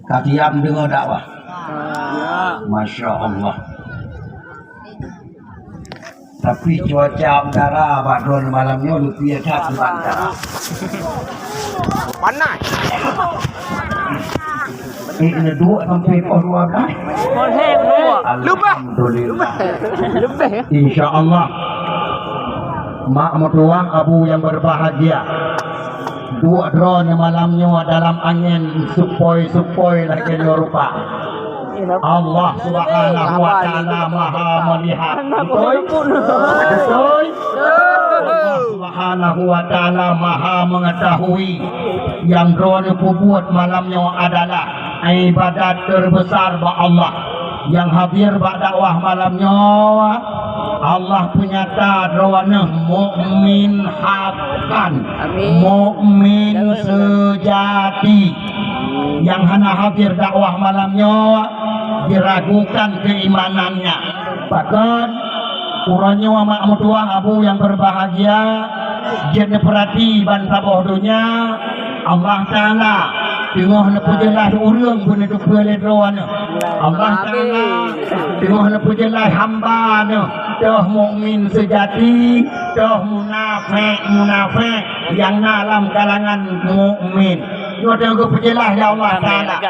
Kadiam dengar dakwah. Masya Allah. Tapi cuaca udara badron malamnya lebih biasa sebentar. Panas. Ini dua sampai dua dah. Alhamdulillah. Insya Allah. Mak mertua abu yang berbahagia. Dua drone malamnya dalam angin supoi-supoi lagi rupa. Allah Subhanahu wa taala Maha melihat. Betul? Betul? Allah Subhanahu wa taala Maha mengetahui. Yang drone buat malamnya adalah ibadat terbesar bagi Allah. Yang hadir bagi dakwah malamnya Allah penyata drone mukmin haqqan, mukmin sejati. Yang hana hadir dakwah malamnya diragukan keimanannya. Bahkan urangnya mak mertua abu yang berbahagia jadi perhati bangsa bodohnya Allah Ta'ala tengah nepujelah urang pun itu pelidroan Allah Ta'ala tengah nepujelah hamba dah mukmin sejati dah munafik yang dalam kalangan mukmin. Kita berjelas ya Allah Ta'ala.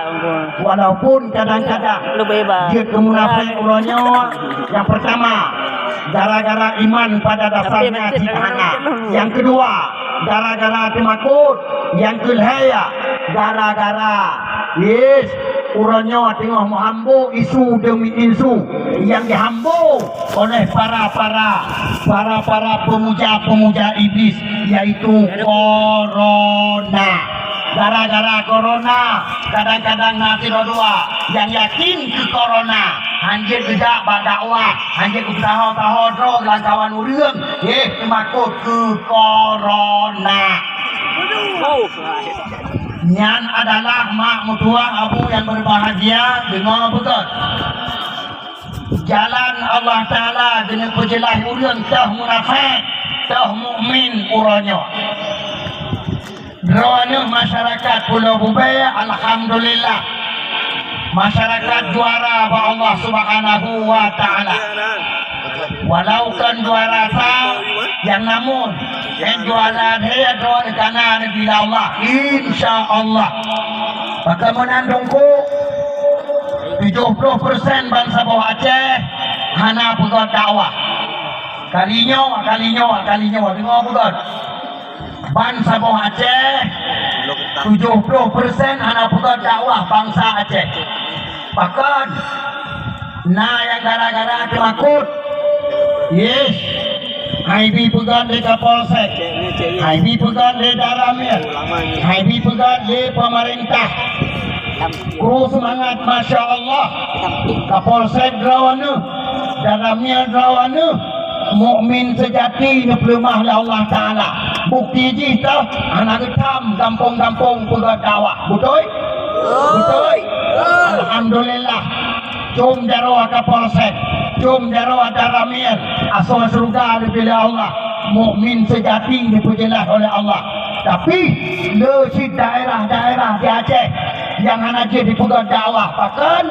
Walaupun kadang-kadang dia kemunafik urangnya. Yang pertama, gara-gara iman pada dasarnya tidak hana. Yang kedua, gara-gara temakut. Yang ketiga, gara-gara urangnya tengah menghambu isu demi isu yang dihambu oleh para pemuja-pemuja iblis, yaitu corona. Gara-gara corona kadang-kadang nanti dua yang yakin ke corona anjir tidak berdakwah anjir usaha tahodro langkawan urang temakut ke corona. Nyan adalah mak mertua abu yang berbahagia dengan betul jalan Allah Ta'ala dengan perjelas urang tah munafik tah mukmin urangnya. Drone masyarakat Pulau Bubaya, alhamdulillah. Masyarakat juara ba Allah Subhanahu wa taala. Walau kan juara sa yang namun yang juara dia drone karena bila Allah insyaallah. Maka menandungku 70% bangsa bawah Aceh hana pegang dakwah. Kalinya dengar bukan? Bangsa bawah Aceh 70% anak pegang dakwah bangsa Aceh. Bahkan yang gara-gara temakut Haibi pegang di Kapolsek, Haibi pegang di Daramil, Haibi pegang di pemerintah. Kru semangat Masya Allah. Kapolsek drawana, Daramil drawana, mukmin sejati neplemah oleh Allah Ta'ala. Bukti jita anak hitam kampung-kampung pegang dakwah. Betul? Betul? Alhamdulillah. Jom darwah Kapolsek, jom darwah Daramil, asal surga dipilih Allah. Mukmin sejati diperjelas oleh Allah. Tapi lesi daerah-daerah di Aceh yang anak je dipegang dakwah. Bahkan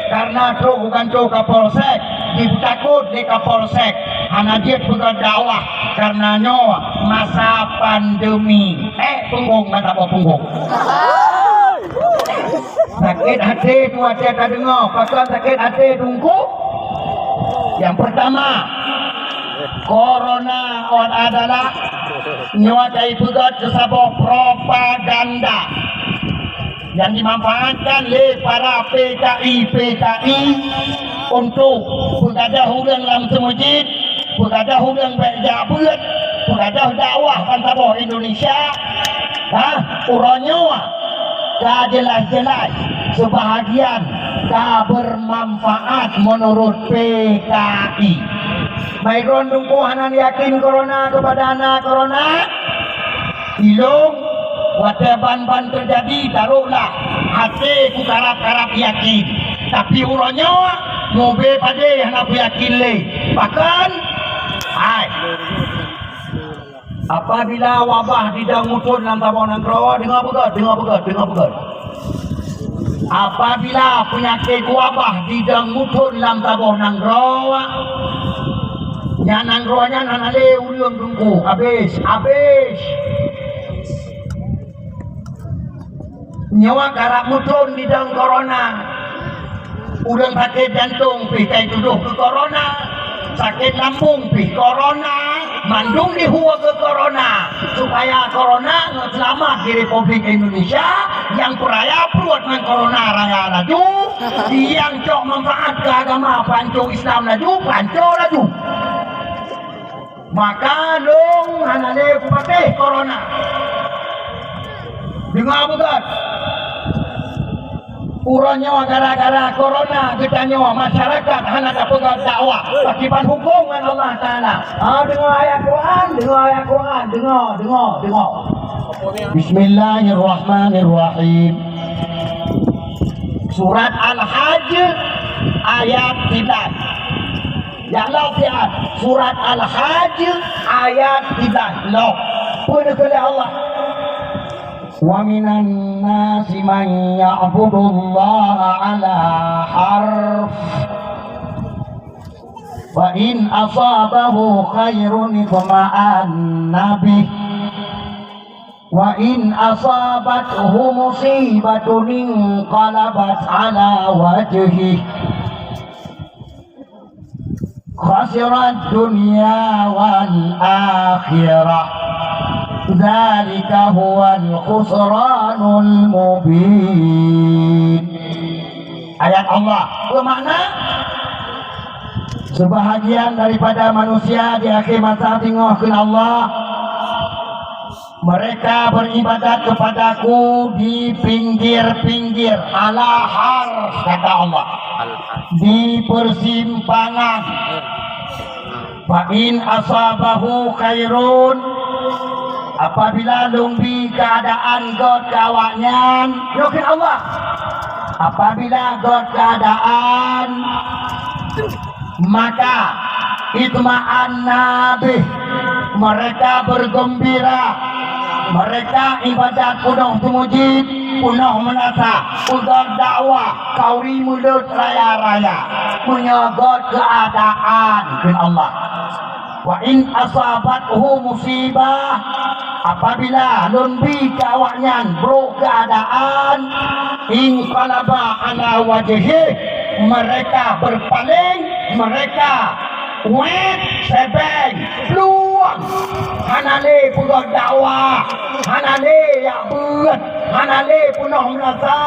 karena bukan Kapolsek ditakut di Kapolsek anak dia pegang dakwah karenanya masa pandemi punggung mata punggung sakit hati tu Aceh tak dengar pasal sakit hati tunggu. Yang pertama corona adalah nyuatai pegat sebuah propaganda yang dimanfaatkan oleh para PKI untuk bergadah hurang dalam masjid, bergadah hurang baik jabat, bergadah dakwah bangsa bawah Indonesia. Urangnya gak jelas-jelas sebahagian gak bermanfaat menurut PKI. Baikron tunggu hanan yakin corona kepada anak corona hilung. Wata ban-ban terjadi taruhlah hati ku karap-karap yakin. Tapi urangnya mobil pada yang nak yakin le. Bahkan Apabila wabah didang mutun dalam tabung nangro, dengar begat. Apabila penyakit wabah didang mutun dalam tabung nangro, yang nangronya nanale ulium tungku, habis. Nyawa karak mutun didang corona, udang sakit jantung, pikai tuduh ke corona, sakit lambung, corona. Mandung dihuwa ke corona supaya corona selamat di Republik Indonesia yang peraya perut dengan corona raya laju yang cok manfaat ke agama panco Islam laju maka dong hanale kupatih corona dengar bukan Uranya gara-gara corona kita nyawa masyarakat hanya dapat dakwah akibat hukum dengan Allah Ta'ala. Dengar ayat Quran, dengar. Bismillahirrahmanirrahim. Surat Al-Hajj ayat 9. Ya Allah lihat surat Al-Hajj ayat 9. Loh, pun oleh Allah. وَمِنَ النَّاسِ مَنْ يَعْبُدُ اللَّهَ عَلَى حَرْفٍ وَإِنْ أَصَابَهُ خَيْرٌ اطْمَأَنَّ بِهِ وَإِنْ أَصَابَتْهُ مُصِيبَةٌ انقلبت على وجهه خسر الدنيا والآخرة Dzalika huwal khusranul mubin. Ayat Allah bermakna sebahagian daripada manusia di akhir masa tengokkan Allah, mereka beribadat kepadaku di pinggir-pinggir ala harf kata Allah, di persimpangan. Fa in asabahu khairun, apabila lumbi keadaan God kawannya, yakin Allah. Apabila God keadaan, maka itma'anna bih, mereka bergembira, mereka ibadat penuh temujid, penuh menasa, udah dakwah, kauri mulut raya-raya, punya God keadaan dengan Allah. Wa in asabathu musibah, apabila lumbi kawannya bro keadaan, inqalaba ala wajhi, mereka berpaling, mereka wet sebeng peluang hanale punya dakwah, hanale ya buat, hanale punya menasa,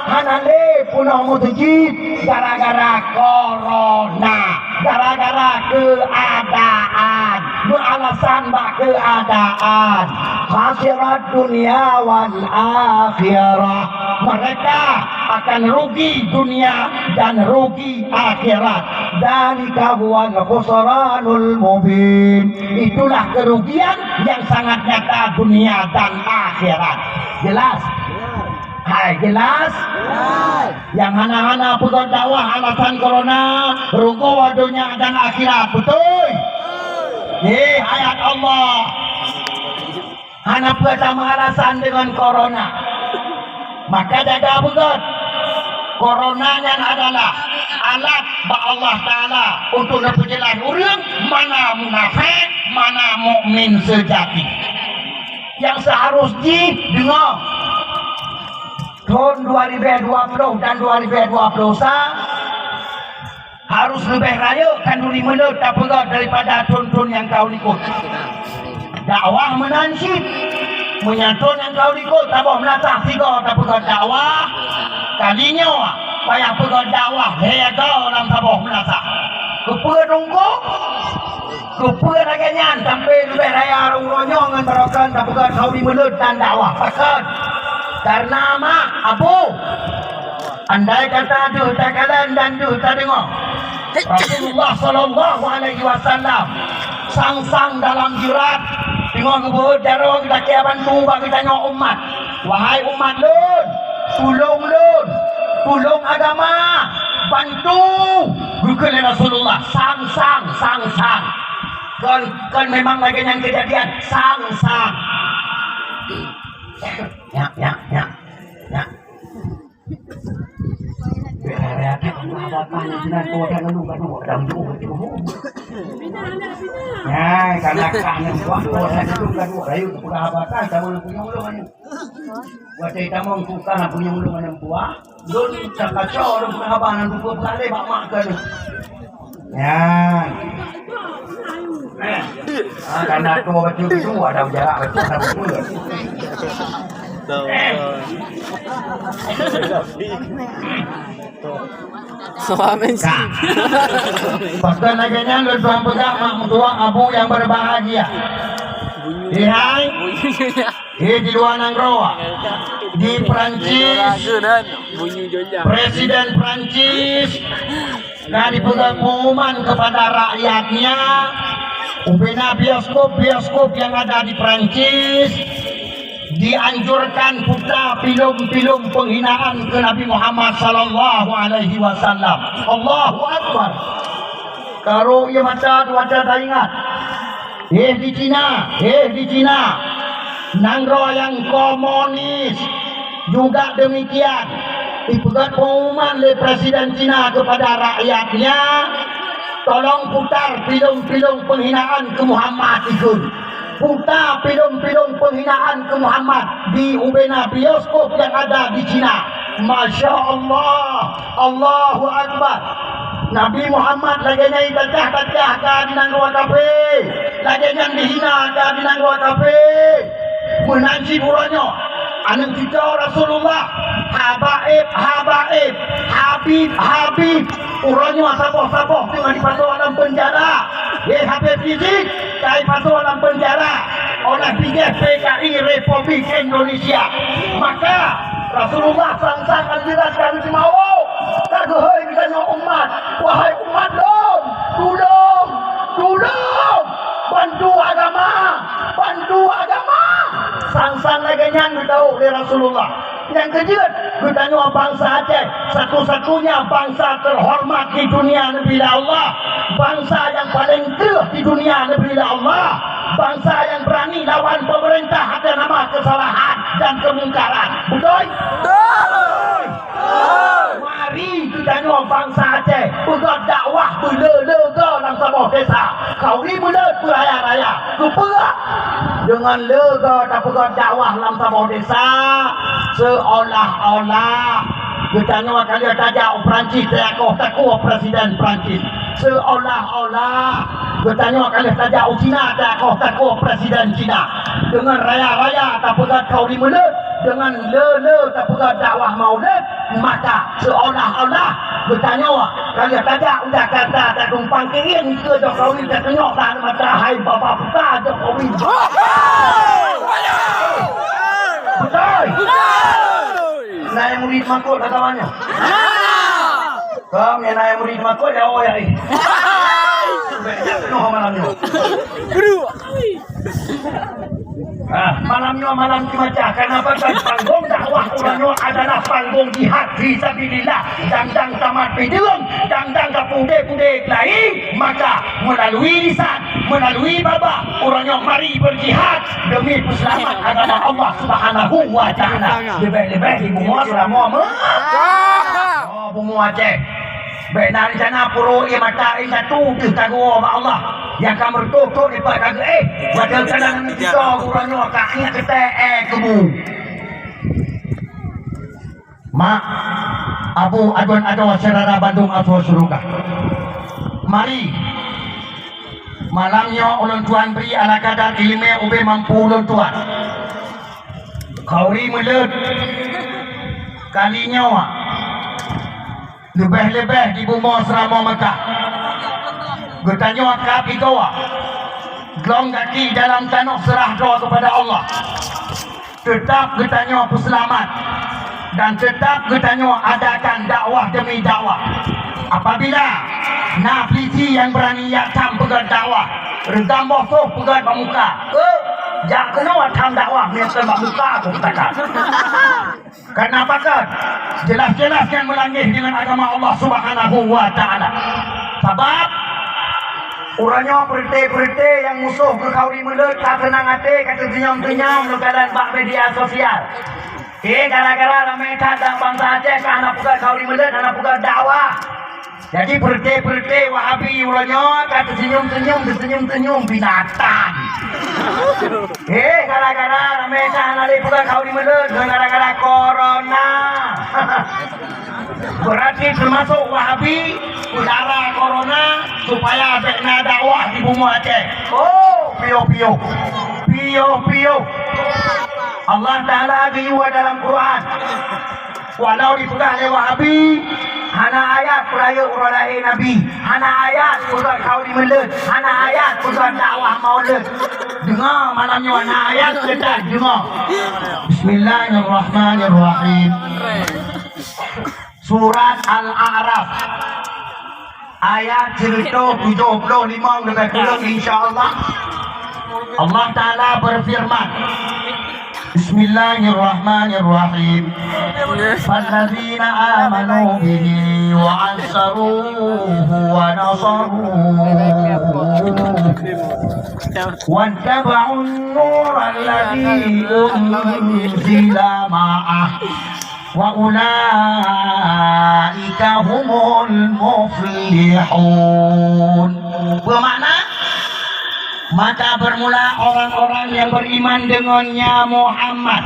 hanale punya mutajid gara-gara corona, gara-gara keadaan, beralasan bak keadaan, khasirat dunia wal akhirah, mereka akan rugi dunia dan rugi akhirat. Dzalika huwal khusranul mubin. Itulah kerugian yang sangat nyata dunia dan akhirat. Jelas? Hai, jelas? Yang hana-hana pegawai dakwah alasan corona, rugi dunia dan akhirat. Betul? Ayat Allah. Hana pertama alasan dengan corona. Maka jaga begat. Coronanya adalah alat bak Allah Ta'ala untuk berjalan urang mana munafik, mana mukmin sejati. Yang seharusnya dengar tahun 2020 dan 2021 harus lebih raya kan duri menurut tak pegat daripada tahun-tahun yang kau ikut. Dakwah menansib menyantun yang kau ikut tak boleh menatah tiga tak pegat dakwah kalinya payah pegat dakwah hega orang tak boleh menatah kepala nunggu kepala rakyatnya sampai lebih raya rungronyo dengan berakan tak pegat kau di menurut dan dakwah pakat karena mak abu andai kata duh tak kalian dan duh tak dengar Rasulullah Sallallahu Alaihi Wasallam sang-sang dalam jurat tengok ngebut darah kita kia bantu bagi tanya umat, wahai umat lun, tolong agama, bantu bukan Rasulullah sang-sang Kon memang bagian kejadian sang. Ya. Berarti ada banyak jenis kodan lu kan dalam tubuh. Ya, karena kangen waktu kodan itu kan ayo udah habatan kamu punya ulungan. Wajah kamu bukan punya ulungan yang buah. Dun cakacau dan punya habanan buku kali bak makan. Ya. Karena tua betul itu ada jarak betul ada betul. Suamin sih. Bahkan lagi tuan pegang mak tua abu yang berbahagia. Hai, di luar Nangroa, di Prancis, Presiden Prancis dan dipegang pengumuman kepada rakyatnya, ubena bioskop yang ada di Prancis dianjurkan putar film-film penghinaan ke Nabi Muhammad sallallahu alaihi wasallam. Allahu Akbar. Karo ia mata tak ingat. Di Cina, Nangroa yang komunis juga demikian. Dipegang pengumuman oleh Presiden Cina kepada rakyatnya, tolong putar film-film penghinaan ke Muhammad itu. Putar film-film penghinaan ke Muhammad di ubena bioskop yang ada di Cina. Masya Allah, Allahu Akbar. Nabi Muhammad lagi yang gagah ke di Nangroa Cafe, lagi yang dihina ke di Nangroa Cafe, menanci burannya. Anak kita Rasulullah, Habib, urangnya saboh dengan dipasok dalam penjara. Habib Rizik, dipasok dalam penjara oleh PKI Republik Indonesia. Maka Rasulullah sangsakan jelaskan di mau. Kagohoi bisanya umat, wahai umat tolong, bantu agama. Sang lagi yang tahu dari Rasulullah. Yang kedua, kita bangsa Aceh, satu-satunya bangsa terhormat di dunia Nabi Allah, bangsa yang paling tua di dunia Nabi Allah, bangsa yang berani lawan pemerintah ada nama kesalahan dan kemungkaran. Betul? Mari kita bangsa Aceh buat dakwah lega dalam sebuah desa. Kau ni mulut raya keperak dengan lega tak buat dakwah dalam sebuah desa, seolah-olah kita kali tajak Perancis takut Presiden Perancis, seolah-olah kita kali tajak Cina takut Presiden Cina. Dengan raya tak buat kau ni mulut, dengan tak buat dakwah maulid, maka seolah-olah bertanya kalau tajak udah kata tak tumpang kirim ke Jokowi tak tengok dah mata hai bapa putar Jokowi. Betul. Naik murid makut katanya. Kamu yang naik murid makut ya oh ya. Banyak penuh malamnya. Malam cuaca kenapa kan panggung dakwah orangnya adalah panggung jihad fi sabilillah, dang tamat pidung, dang kepude lain, maka melalui lisan, melalui baba orangnya mari berjihad demi keselamatan agama Allah Subhanahu wa taala. Lebih-lebih di bumi selama bumi Aceh. Benar di sana puro mata satu kita gua Allah yang kamu tutup di pada wadah kadang kita kurangnya kakinya kita kebu. Mak Abu Adwan ada Serara Bandung atau Surga. Mari malamnya ulun tuan beri ala kadar ilmu ube mampu ulun tuan. Kauri mulut kalinya lebih-lebih di bumi selama Mekah. Bertanya kapi kawa, gelong kaki dalam tanah serah doa kepada Allah. Tetap bertanya peselamat dan tetap bertanya adakan dakwah demi dakwah. Apabila nafisi yang berani yakam pegat dakwah, redam bosoh pegat bamuka. Jangan kena tham dakwah menyesal bamuka aku katakan. Kenapa kan? Jelas-jelas yang melanggar dengan agama Allah Subhanahu wa taala. Sebab Urangnya perite-perite yang musuh ke kauri mulut, tak senang hati, kata senyum-senyum, keadaan bak media sosial. Gara-gara ramai tadang bangsa Aceh, anak pugal kauri mulut, anak pugal dakwah. Jadi perite-perite Wahabi urangnya, kata senyum-senyum binatang. Gara-gara ramai tadang pugal kauri mulut, gara-gara corona. Berarti termasuk Wahabi udara corona supaya bekna dakwah di bumi Aceh. Oh, pio. Allah Ta'ala biwa dalam Quran. Walau dipegang oleh Wahabi, hana ayat peraya uralai Nabi, hana ayat pegang kau di melet, hana ayat pegang dakwah maulid. Dengar malamnya hana ayat kita dengar. Bismillahirrahmanirrahim. Surat Al-A'raf ayat 75 lebih kurang insyaallah. Allah Ta'ala berfirman, Bismillahirrahmanirrahim. Falladzina amanu bihi wa ansaruhu wa nasaruhu wattaba'u an-nura alladhi unzila ma'ah wa ulaika humul muflihun. Bermakna maka bermula orang-orang yang beriman dengannya Muhammad.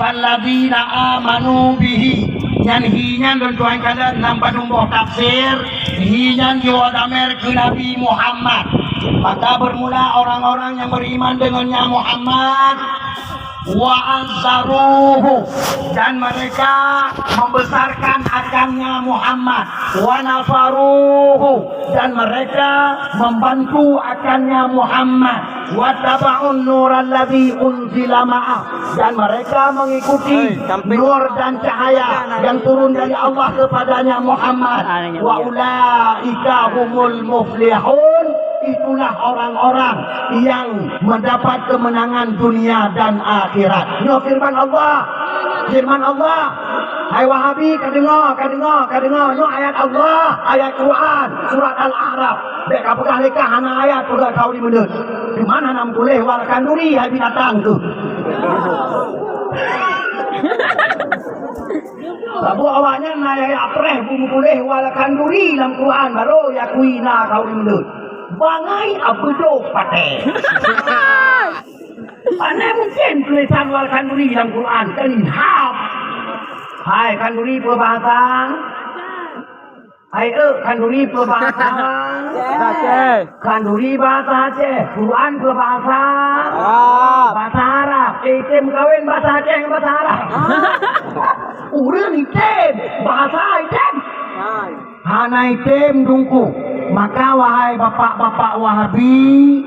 Falladzina amanu bihi. Yang hinyan dan Tuhan kalian nampak nombor tafsir hinyan diwadamer ke Nabi Muhammad. Maka bermula orang-orang yang beriman dengannya Muhammad wa ansaruhu, dan mereka membesarkan akannya Muhammad, wa nafaruhu, dan mereka membantu akannya Muhammad, wa taba'un nuralladzi unzila ma'ah, dan mereka mengikuti nur dan cahaya yang turun dari Allah kepadanya Muhammad. Wa ulaika humul muflihun. Itulah orang-orang yang mendapat kemenangan dunia dan akhirat. Ini firman Allah. Firman Allah. Hai Wahabi, kadengar. Ini ayat Allah, ayat Quran, surat Al-A'raf. Dek apakah lekah hana ayat pegah kau di menut. Di mana nam boleh walakan duri hai binatang tu. Lalu awalnya naya apreh bumi boleh walakan duri dalam Quran baru ya kuina kau di menut. Bangai abedo pate. Aneh mungkin tulisan wal kanduri dalam Quran kenhap. Hai kanduri berbahasa. Hai kanduri berbahasa. Kanduri bahasa Aceh. Quran berbahasa bahasa Arab. Item kawin bahasa Aceh dengan bahasa Arab. Urang item bahasa item. Hana item dungku. Maka wahai bapak-bapak Wahabi,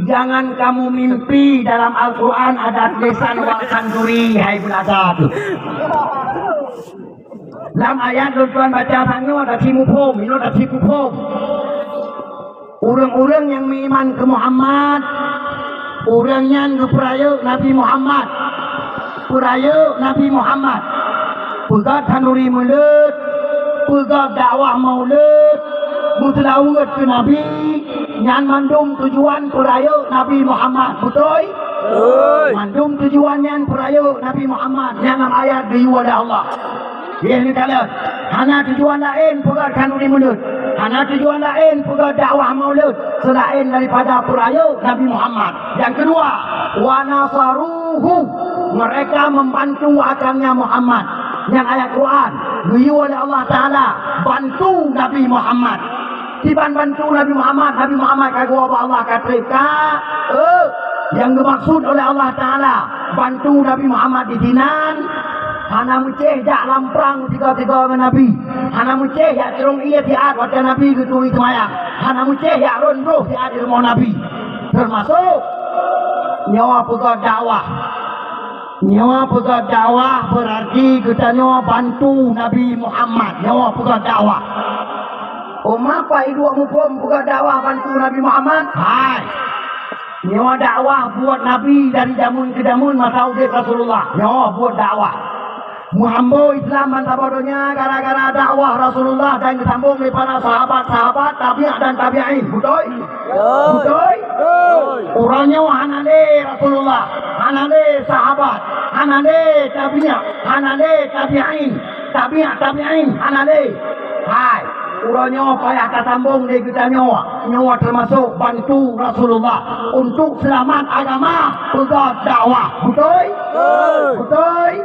jangan kamu mimpi dalam Al-Quran ada tulisan wal kanduri, hai belajar. Dalam ayat tuan baca sana ada simupom, ini ada simupom. Orang-orang yang beriman ke Muhammad, orang yang peraya Nabi Muhammad, peraya Nabi Muhammad, pegat kanduri mulut, pegat dakwah maulid. Mutlawat ke Nabi yang mandum tujuan peraya Nabi Muhammad. Betul? Mandum tujuan yang peraya Nabi Muhammad yang dalam ayat diwa oleh Allah. Ini kalian hana tujuan lain pegang kanuri mulut, hana tujuan lain pegang dakwah maulid selain daripada peraya Nabi Muhammad. Yang kedua, wa nasaruhu, mereka membantu akannya Muhammad. Yang ayat Quran diwa oleh Allah Ta'ala bantu Nabi Muhammad. Tiban bantu Nabi Muhammad kagak apa Allah kata yang dimaksud oleh Allah Ta'ala bantu Nabi Muhammad di dinan hana muceh jak lamprang tiga-tiga dengan Nabi, hana muceh jak cerong iya tiat wajah Nabi gitu itu maya, hana muceh jak rondoh tiat di rumah Nabi, termasuk nyawa pegang dakwah. Nyawa pegang dakwah berarti kita nyawa bantu Nabi Muhammad, nyawa pegang dakwah. Apa itu mumpung buka dakwah bantu Nabi Muhammad? Hai. Nyawa dakwah buat Nabi dari zaman ke zaman masa udah Rasulullah. Nyawa buat dakwah. Muhammad Islam mantabodonya gara-gara dakwah Rasulullah dan disambung oleh para sahabat-sahabat, tabi'in dan tabi'in. Betul? Betul? Orangnya hanane Rasulullah, hanane sahabat, hanane tabi'in, tabi'in, hanane. Hai, orangnya payah kesambung di kita nyawa termasuk bantu Rasulullah untuk selamat agama, pegat dakwah. Betul? Betul?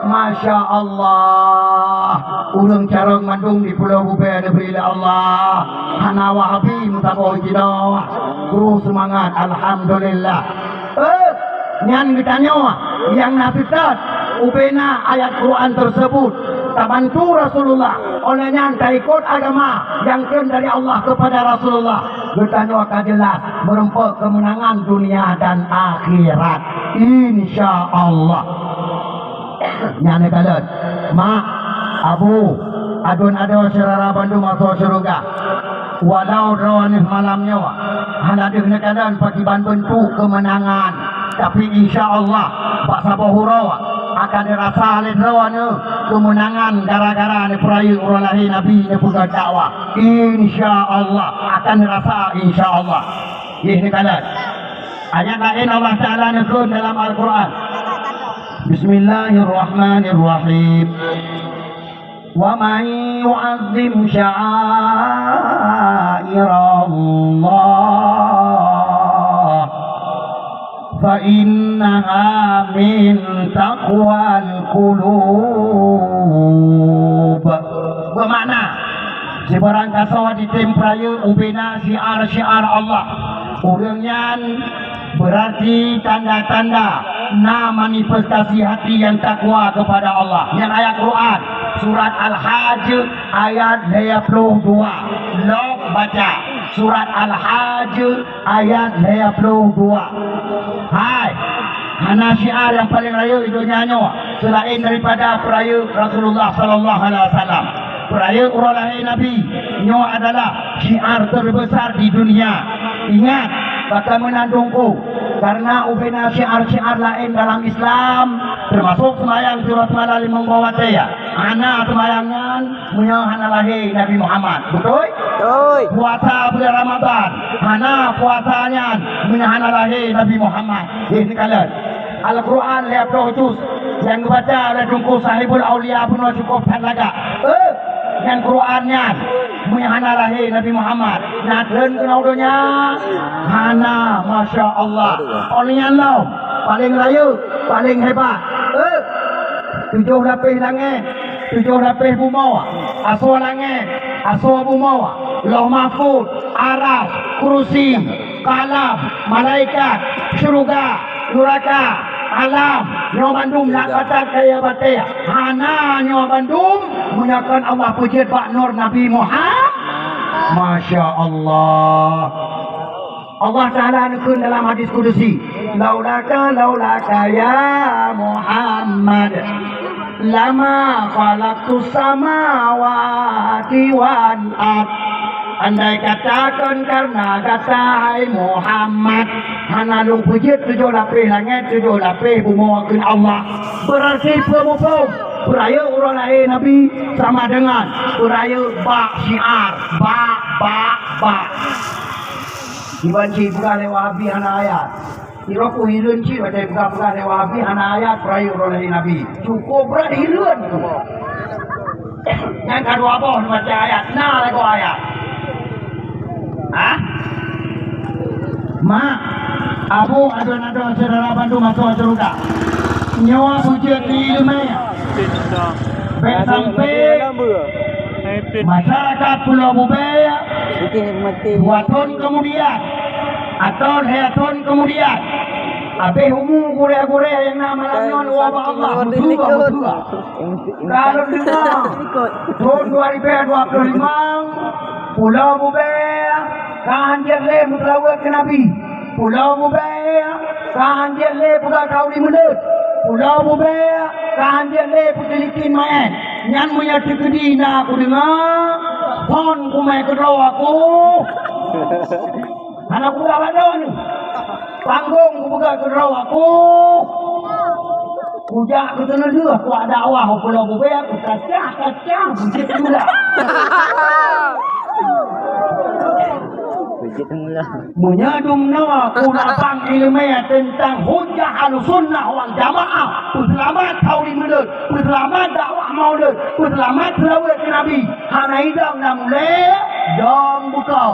Masya Allah. Urang carong mandung di Pulau Bubaya negeri Allah. Hana wahabi mutaboy kita. Guru semangat. Alhamdulillah. Nyan kita nyawa yang nafitat ubena ayat Quran tersebut tabantu Rasulullah oleh nyan ikut agama yang keren dari Allah kepada Rasulullah. Kita nyawa jelas merempuk kemenangan dunia dan akhirat. Insya Allah. Nyane kalet mak abu adun ada serara Bandung masuk surga walau rawanih malamnya haladir nekadan pakiban bentuk kemenangan tapi insya Allah Pak Sabohurawa akan dirasa oleh rawannya kemenangan gara-gara ni peraya uralahi Nabi ni buka dakwah insya Allah akan dirasa insya Allah ini kalet ayat lain Allah Ta'ala nekun dalam Al-Quran. Bismillahirrahmanirrahim. Wa man yu'azzim sya'airallah fa innaha min taqwal qulub. Bermakna sebarang kasawa di tempraya ubena syiar-syiar Allah. Orangnya berarti tanda-tanda manifestasi hati yang takwa kepada Allah. Yang ayat Quran surat Al-Hajj ayat 22. Log baca surat Al-Hajj ayat 22. Hai, hana syiar yang paling raya di dunia selain daripada peraya Rasulullah sallallahu alaihi wasallam. Peraya uralahi Nabi nyawa adalah syiar terbesar di dunia. Ingat bakal menandungku karena ubena syiar-syiar lain dalam Islam termasuk semayang surat malam membawa daya anak semayangnya menyahana lahir Nabi Muhammad. Betul? Puasa bulan Ramadan hana puasanya menyahana lahir Nabi Muhammad. Ini kalian Al-Quran lihat juz yang dibaca oleh Tunku Sahibul Aulia pun cukup laga. Yang Qurannya menyahana lahir Nabi Muhammad. Nadren kenaudonya hana Masya Allah. Olehnya Allah paling raya, paling hebat. 7 lapis langit, 7 lapis bumi, asal langit, asal bumi, Lauh Mahfuz, Aras, Kursi, Kalam, Malaikat, Syurga, Neraka, alam nyawa Bandung nak batal kaya batal hana nyawa Bandung menyakan Allah puji Pak Nur Nabi Muhammad. Masya Allah. Allah Ta'ala nekun dalam hadis kudusi laulaka ya Muhammad lama khalaqtus samawati wal ard. Andai katakan karena kata hai Muhammad hana lung pujit 7 lapis langit 7 lapis bumi Allah berarti pemupung peraya orang lain Nabi sama dengan peraya bak syiar bak dibanci bukan lewabi hana ayat Iraku hilun ci pada bukan lewabi hana ayat peraya orang lain Nabi cukup berat hilun yang kedua apa baca ayat nah lagi ayat mak abu adon saudara Bandung masuk surga nyawa pujian di ilmu baik sampai masyarakat Pulau Bubaya 2 tahun kemudian atau 2 tahun kemudian habis umum gure-gure yang nama lawan wabah Allah betul kalau dengar tahun 2025 Pulau Bubaya kahanjir le mutlawat ke Nabi Pulau Bubaya kahanjir le buka kau di mulut Pulau Bubaya kahanjir le putilikin main nyan punya tikedi na aku dengar pon ku mai kedau aku anak buka bandon panggung ku buka kedau aku Ujak kita nak dia, aku ada awah, aku pulau bube, aku kacang, bujit mula. Bujit mula. Menyadum nama kulabang ilmiah tentang hujah al-sunnah wal jamaah. Selamat tahun mulut, selamat dakwah maulud, selamat selawat ke Nabi. Hana hidang nak mulai, dong buka.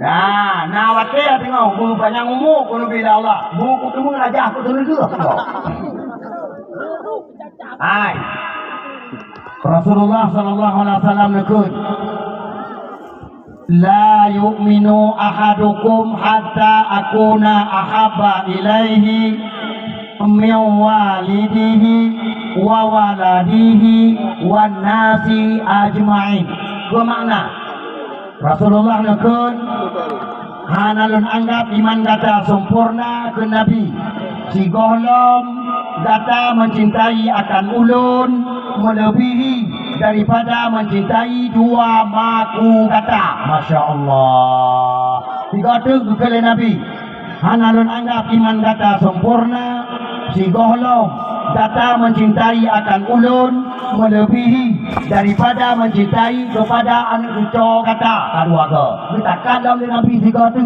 Nah, wakil tengok, buku panjang umur, kuno bila Allah. Buku tu mengajar aku tu juga. Hai. Rasulullah sallallahu alaihi wasallam nakut. La yu'minu ahadukum hatta akuna ahabba ilaihi min walidihi wa waladihi wan nasi ajma'in. Apa makna? Rasulullah nakun hanalun anggap iman kata sempurna ke Nabi. Si golom kata mencintai akan ulun melebihi daripada mencintai dua maku kata. Masya Allah. Tiga tu kekele Nabi. Hanalun anggap iman kata sempurna. Si golom kata mencintai akan ulun melebihi daripada mencintai kepada anak cucu kata kedua ke kita kadang dengan Nabi tiga tu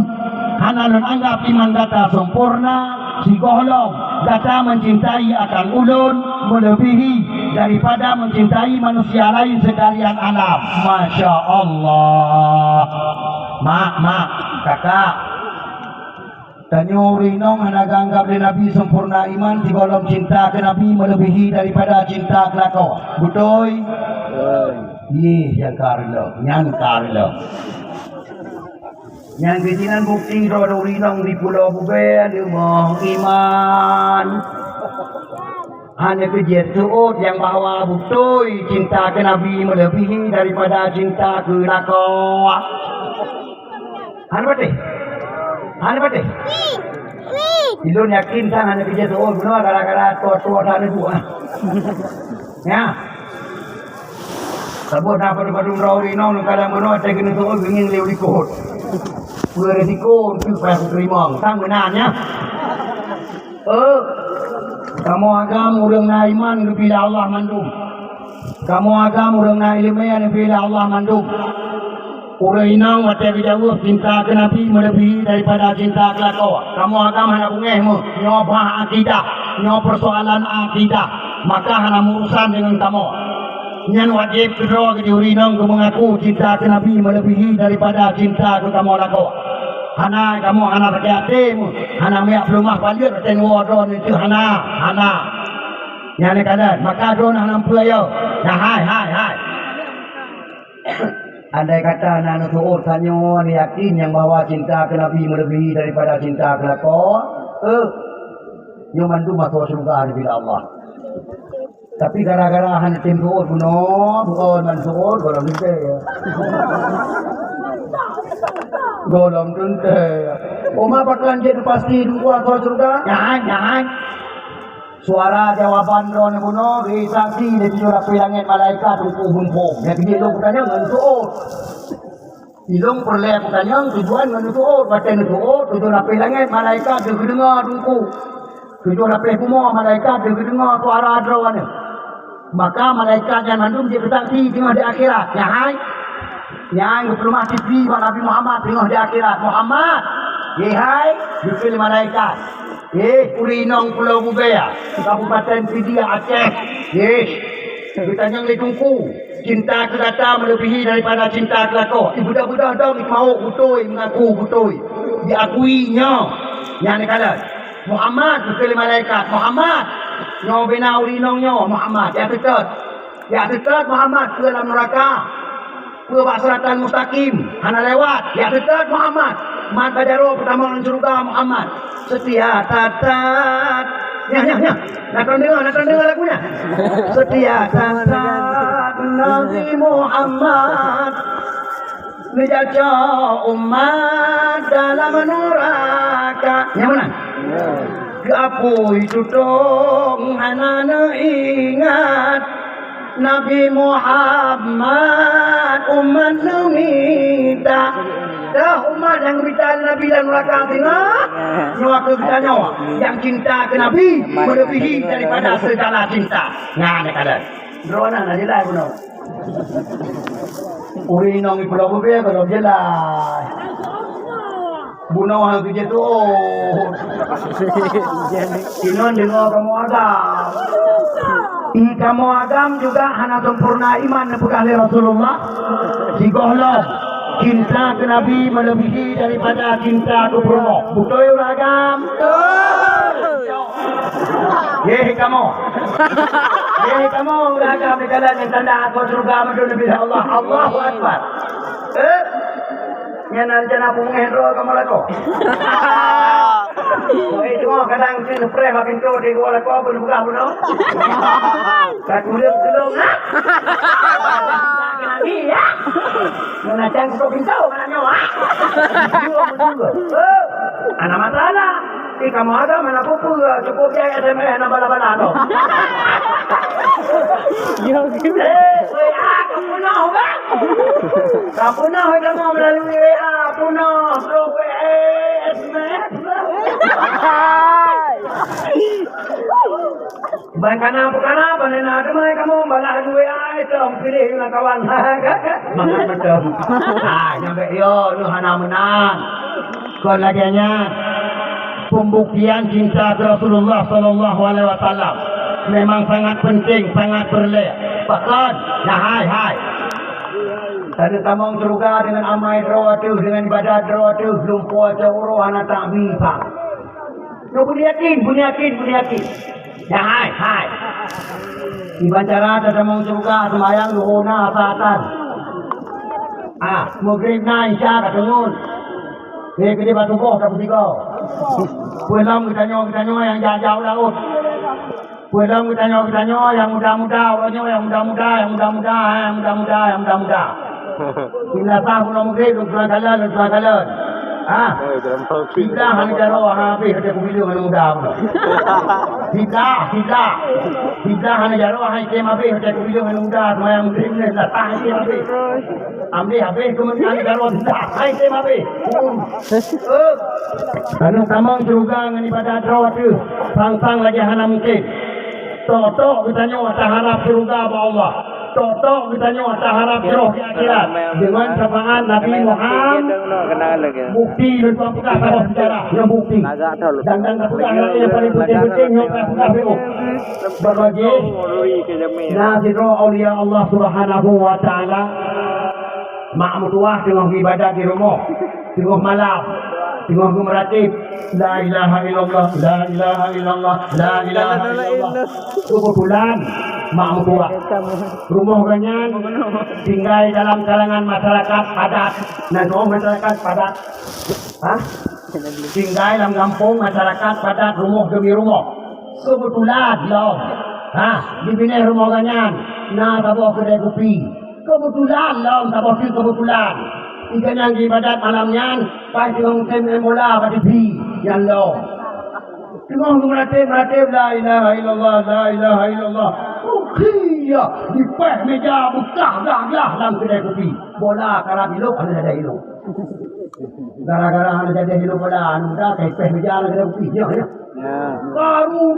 hanalun anggap iman kata sempurna si golong kata mencintai akan ulun melebihi daripada mencintai manusia lain sekalian alam. Masya Allah. Mak kakak tanya rinong anak anggap di Nabi sempurna iman di golong cinta ke Nabi melebihi daripada cinta ke lakau. Betul? Ye, yang karlo, yang karlo. Yang kejinan bukti rodo rinong di pulau Buben rumah iman. Hanya kejian suut yang bawa betul cinta ke Nabi melebihi daripada cinta ke lakau. Hanya betul? Hanya betul? Ilun yakin sang hanya kerja seorang benar gara-gara tua-tua sana dua. Ya. Sebut apa pada rawi nong kadang benar saya kena seorang ingin lewat ikut. Pulau resiko supaya aku terima. Sang benarnya. Kamu agam urang na iman lebih Allah mandum. Kamu agam urang na ilmiah lebih Allah mandum. Orang inang mati berjauh cinta ke Nabi melebihi daripada cinta ke lakau. Kamu agam hana bungehmu, nyobah akidah, nyob persoalan akidah. Maka hana urusan dengan kamu. Yang wajib kedua ke diri inang mengaku cinta ke Nabi melebihi daripada cinta ke kamu lakau. Hana kamu hana pakai hatimu, hana miak pelumah palir tengok drone itu hana. Yang ni kadang maka drone hana pelayo. Ya hai. Andai kata anak suur tanya ni yakin yang bahawa cinta ke Nabi melebihi daripada cinta ke lakau, yang mandu masuk surga bila Allah. Tapi gara-gara hanya tim suur bukan mansuur, golong tunte ya. Golong tunte. Oma bakalan jadi pasti dua masuk surga? Jangan. Suara jawaban drone bunuh resaksi di tujuh rapi langit malaikat hukum. Yang dia ilung bertanya mensuur. Ilung perleh bertanya tujuan mensuur. Baca mensuur tujuh rapi langit malaikat dia dengar hukum. Tujuh rapi kumur malaikat dia dengar suara drone. Maka malaikat yang mandum dia bersaksi tengah di akhirat. Yang perlu mati di Nabi Muhammad tengah di akhirat. Muhammad, hai, dipilih malaikat. Urinong Pulau Bubaya, Kabupaten Pidia Aceh. Kita yang ditunggu. Cinta ke data melebihi daripada cinta ke lakau. Budak-budak dah mau betul mengaku betul. Diakuinya. Yang ni kala. Muhammad dipilih malaikat. Muhammad. Nyo bina urinongnya Muhammad. Ya tetap Muhammad ke dalam neraka. Ke basratan mustaqim. Hana lewat. Ya tetap Muhammad. Mat bajaro pertama dengan surga Muhammad. Setia tatat. Ya. Nak dengar lagunya. Setia tatat Nabi Muhammad. Menjaga umat dalam neraka. Yang mana? Gapo itu dong hana ingat Nabi Muhammad umat minta Dah umat yang berbicara Nabi dan neraka tinggal. Nyawa kita nyawa. Yang cinta ke Nabi melebihi daripada segala cinta. Nah, nak ada. Drona nak jelas pun. Uri nong ibu lagu be kalau jelas. Bunuh orang kerja tu. Inon dengar kamu agam. Kamu agam juga hanya sempurna iman kepada Rasulullah. Sigohlah cinta ke Nabi melebihi daripada cinta ke Bromo. Betul agam? Yeay kamu. Yeay kamu agam di kalangan yang tanda aku surga menurut Nabi Allah. Allahu Akbar. Yang nanti nak menghendro kamu lako. Cuma kadang sini spray makin tu di gua lako pun buka pun. Kat mulut belum nak. Lagi ya. Mana jangan kau pintu mana nyawa. Anak masalah. Kamu ada mana pupuk cukup ya SMS nak bala-bala tu. Kamu punah kan? Kamu punah kamu melalui WA punah bro SMS. Bukan apa ni nak demai kamu balas WA itu pilih dengan kawan kan? Mangat betul. Nyampe yo nu hana menang. Kon laginya pembuktian cinta Rasulullah sallallahu alaihi wasallam memang sangat penting, sangat berleh. Bahkan, hai. Tadi tamang surga dengan amai rawatuh, dengan ibadat rawatuh, lumpur jauh anak tak bisa. Kau punya yakin. Hai. Dibacara tamang surga, semayang luhuna asatan. Maghrib na isya katungun. Kedi batu boh tak bertiga. Pulang kita nyawa yang jauh laut. Pulang kita nyawa yang muda-muda, orangnya yang muda-muda. Bila tahu maghrib dua kali. Tidak hanya jaro habis kita kubilu dengan muda. Tidak hanya jaro hanya habis kita kubilu dengan muda. Semua maghrib ni dah habis. Ambil habis kemudian jaro tidak hanya habis. Karena tamang juga dengan ibadat rawat tu, sang lagi hana mungkin. Tok kita nyawa tak harap surga Allah. Tok kita nyawa tak harap jauh di akhirat. Dengan syafaat Nabi Muhammad. Bukti dan pasukan sama sejarah yang bukti. Dan pasukan yang paling penting yang pasukan itu. Berbagi nasiro awliya Allah Subhanahu wa taala. Mak mutuah tengah ibadah di rumah. Tengah malam. Tengah meratib la ilaha illallah. Kebetulan mak mutuah rumah ganyan tinggal dalam kalangan masyarakat padat. Masyarakat padat. Tinggal dalam kampung masyarakat padat, rumah demi rumah. Kebetulan loh. Dibina rumah ganyan. Tabah kedai kopi. Kebetulan loh, tabah kebetulan. Ikan yang ibadat malamnya, pasti orang temu mula pada bi yang lo. Tengok meratib la ilaha illallah. Iya, di peh meja buka dah dalam kedai kopi. Bola karab hidup ada hidup. Gara-gara ada hidup bola, anda kayak peh meja dalam kedai kopi ya. Baru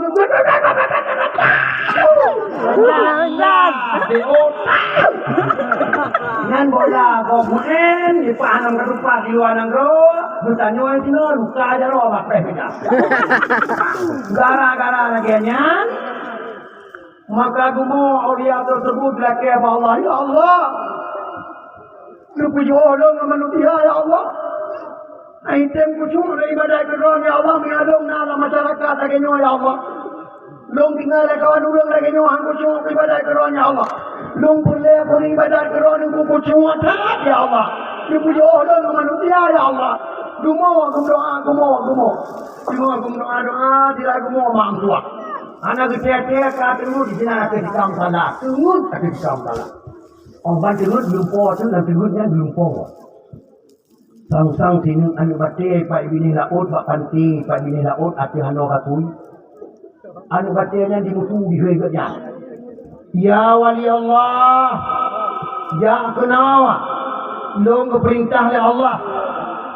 Nan bola kemudian di panam kerupa di luar nangro, bertanya yang sini luka aja loh apa beda. Gara-gara laginya, maka gumo awliya tersebut laki Allah ya Allah. Lupa jodoh manusia ya Allah. Item kucur ibadah keron ya Allah mengadong nala masyarakat laginya ya Allah. Long tinggal kawan urang laginya angku cuma ibadah keron ya Allah. Long boleh pun ibadah keron angku cuma taat ya Allah. Lupa jodoh manusia ya Allah. Gumo doa tidak gumo mangkuah. Anak kecil tunggu di sini ada di kamp salah. Tunggu ada di kamp salah. Orang tunggu belum puas dan tunggunya belum puas. Sang sini anu bate pak bini laut pak panti pak bini laut ati hano katui. Anu batenya dimutu di kerja. Ya wali Allah. Ya kenawa. Long perintah oleh Allah.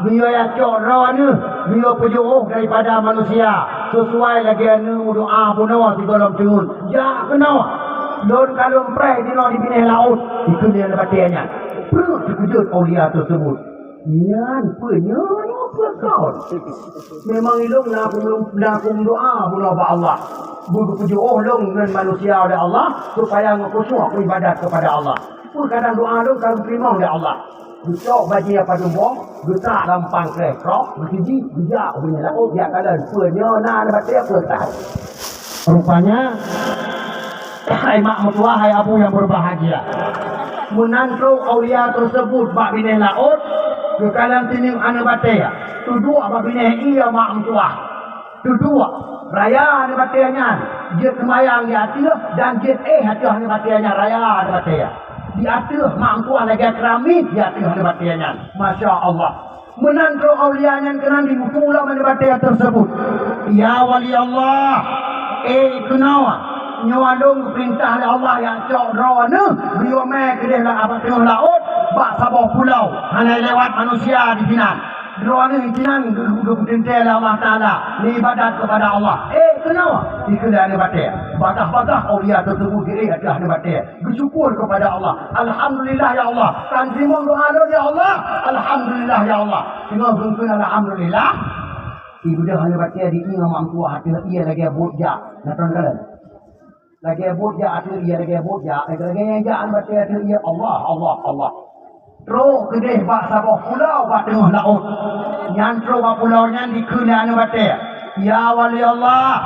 Dia yang cokra ni, dia pejuh daripada manusia. Sesuai lagi ni doa punawa di dalam turun. Ya kenapa? Don kalau pray di di pineh laut, itu dia batiannya. Perlu dikejut aulia tersebut. Nian punya apa kau? Memang ilung nakum doa punawa Allah. Budu pejuh long dengan manusia oleh Allah supaya ngkhusyuk ibadat kepada Allah. Kadang doa dong kalau terima oleh Allah. Besok bagi apa tumbong, getak lampang krekrok, berkiji, bijak punya laut, dia kalian punya, nak baca apa tak? Rupanya, hai mak mertua, hai abu yang berbahagia. Menantau aulia tersebut, bak bineh laut, ke kalian tinim anak baca. Tuduk bak bineh iya mak mertua. Tuduk, raya anak bacanya, jet semayang di hati, dan jet hati anak bacanya, raya anak baca. Di atas mampu lagi keramik di atas batiannya. Masya Allah. Menantau aulianya kena dimutulah batian tersebut. Ya wali Allah. Kenawa. Nyawalung perintah oleh Allah yang cokra ni. Beliau mai kedai apa tengah laut. Bak sabah pulau. Hanya lewat manusia di sini. Doa ni jinan perintah Allah Ta'ala. Ni ibadat kepada Allah. Kenapa? Dikena ni batik. Batah-batah aulia tersebut diri adalah ni batik. Bersyukur kepada Allah. Alhamdulillah ya Allah. Kan terima doa ya Allah. Alhamdulillah ya Allah. Terima bersyukur alhamdulillah. Ibu dia hanya batik di ini orang tua hati ia lagi bujak. Natan kalian. Lagi bujak hati ia lagi bujak. Lagi yang batik hati ia Allah. Terus kedai bak sabah pulau bak tengah laut. Nyantro bak pulau nya dikena anu batik. Ya wali Allah.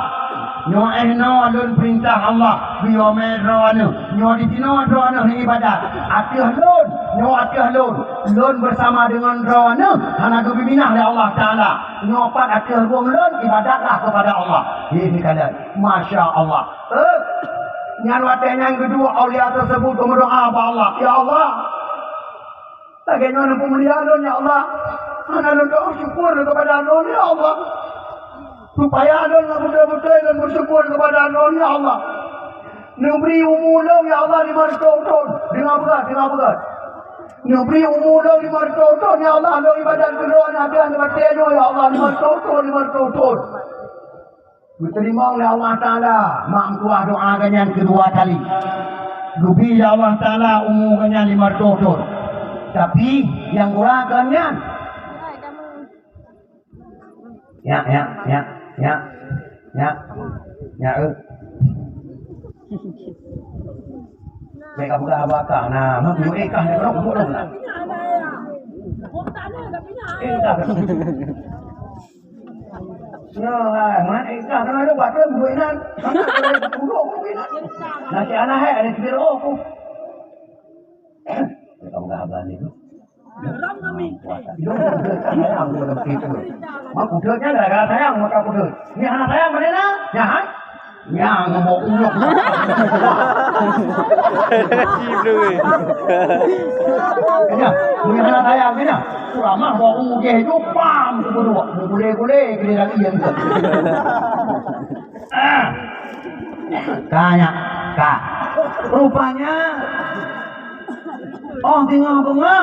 Nyo alun perintah Allah. Biyo medro anu. Nyo di sino anu ni ibadat. Atih lun. Nyo atih lun. Lun bersama dengan ro anu. Hana tu bibinah oleh Allah Ta'ala. Nyo pat atih buang lun. Ibadatlah kepada Allah. Ini kalian. Masya Allah. Nyan watenya yang kedua. Aulia tersebut berdoa kepada Allah. Ya Allah. Bagaimana pemuliaan ya Allah. Mana doa syukur kepada Allah ya Allah. Supaya Allah betul-betul dan bersyukur kepada Allah ya Allah. Neberi umulong ya Allah 500 tahun. Dengar berat. Neberi umulong 500 tahun ya Allah. Lo ibadat kedua ada batenya ya Allah 500 tahun. Diterima oleh Allah Ta'ala. Mak tua doakan yang kedua kali. Dubi ya Allah Ta'ala umurnya 500 tahun. Tapi yang gurakannya ya mereka buka bakar nah mak mu ekah ni orang bodoh lah man ekah kan ada buat tu buinan bodoh buinan nasi anak ada kira aku mereka buka abang ni tu mak kudutnya gara-gara sayang maka kudut. Ni anak sayang mana nak? Jahat? Yang ngomong unyok. Kena, ni anak sayang kena. Ramah bawa uge tu pam tu berdua. Boleh kena lagi yang tu. Tanya, kak. Rupanya tinggal bunga.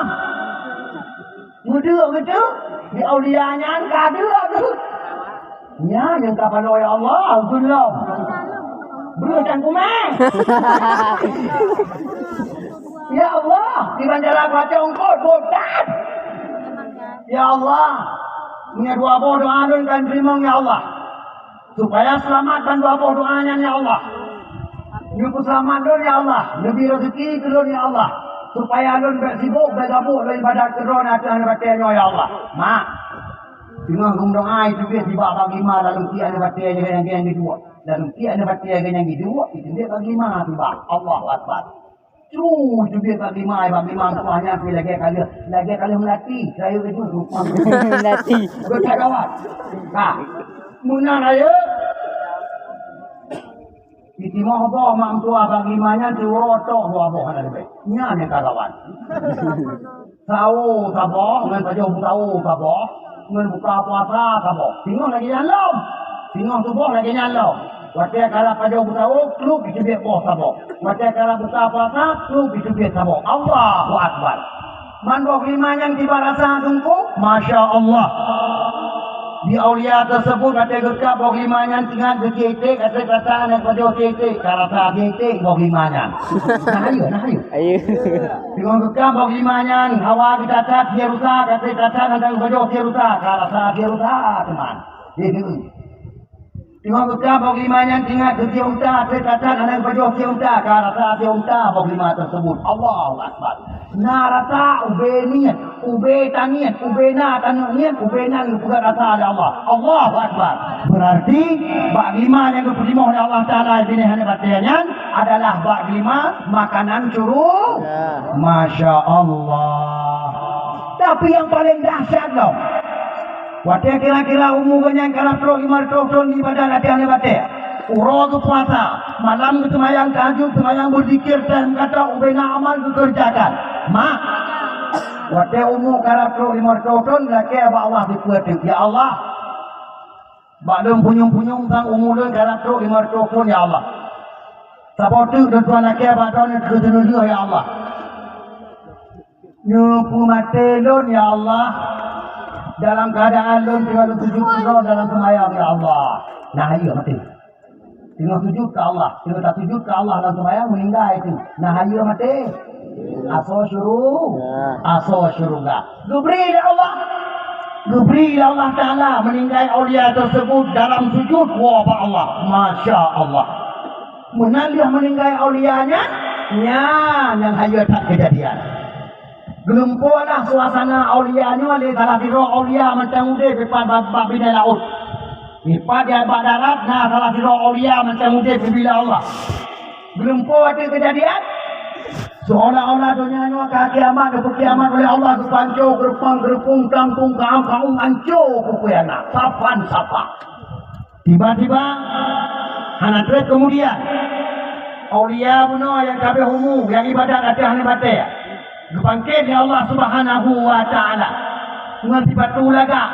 Muda gitu di aulianya kada tu. Ya yang kapan oleh Allah Alhamdulillah. Berusan kumang. Ya Allah di bandara baca engkau bodan. Ya Allah ini doa alun kan terima ya Allah. Supaya selamatkan doanya ya Allah. Nyuku selamat ya Allah. Lebih rezeki kedon ya Allah. Supaya alun bersibuk bergabung dalam ibadat kedon atas batenya ya Allah. Mak. Dengan doa itu dia tiba bagi mak dalam kian batenya yang kedua. Dalam kian batenya yang kedua itu dia bagi mak tiba. Allahu Akbar. Itu dia bagi mak tuanya lagi kali melatih saya itu melatih. Betul kawan. Nah, munah raya Itimah apa mak tua bagi mana tu rotok dua boh ada lebih. Nya ni kawan. Tahu taboh dengan pajau tahu taboh dengan buka puasa taboh. Tengok lagi nyalom. Tengok tubuh lagi nyalom. Waktu kalau pajau tahu klub itu dia boh taboh. Waktu kalau buka puasa klub itu dia taboh. Allahu Akbar. Man lima yang tiba rasa tungku, Masya Allah. Di aulia tersebut kata gekap lima yang tinggal kecil kata anak pada kecil karata kecil lima yang. Nah ayo. Dengan gekap lima yang hawa kita cat dia rusak kata anak pada dia rusak karata dia rusak teman. Dengan gekap lima yang tinggal kecil kata anak pada dia rusak karata dia rusak lima tersebut. Allahu Akbar. Narata ubenian, ubetanian, ubena tanunian, ubenan bukan rasa oleh Allah. Allahu Akbar. Berarti bak lima yang diterima oleh Allah Taala ini hanya batiannya adalah bak lima makanan curug. Masya Allah. Tapi yang paling dahsyat loh. Wadah kira-kira umumnya kalau pro 5 tahun di badan latihan batia. Uro tu puasa, malam tu semayang tahajud, semayang berzikir dan kata ubena amal dikerjakan. Mak, wadah umum kalau 5 tahun lagi Allah dikuatin. Ya Allah, badan punyung-punyung sang umum kalau 5 tahun ya Allah. Seperti dan tuan lagi badan kejenuh ya Allah. Nyupu matelon ya Allah. Dalam keadaan lon tinggal 7 dalam semayang ya Allah. Nah ayo mati. Tinggal sujud ke Allah, tinggal tak sujud ke Allah dalam sembahyang meninggal itu. Nah ayo mati. Aso syurga. Gubri Allah. Gubri Allah Taala meninggal aulia tersebut dalam sujud wa Allah. Masya Allah. Menandah meninggal aulianya, yang ayo tak kejadian. Gelumpulah suasana aulianya oleh salah siro aulia macam udah depan bab bina laut. Ipa dia bak darat, nah salah siro aulia macam udah bila Allah. Belum ada kejadian. Seolah-olah dunia ini ke kiamat, ke kiamat oleh Allah ke panco, gerepung, kampung, kaum hancur kukuyana. Sapan. Tiba-tiba, hanatret kemudian. Aulia bunuh yang kabeh humu, yang ibadat hati ahli batik. Dibangkit ya Allah Subhanahu wa Ta'ala. Dengan sifatu laga,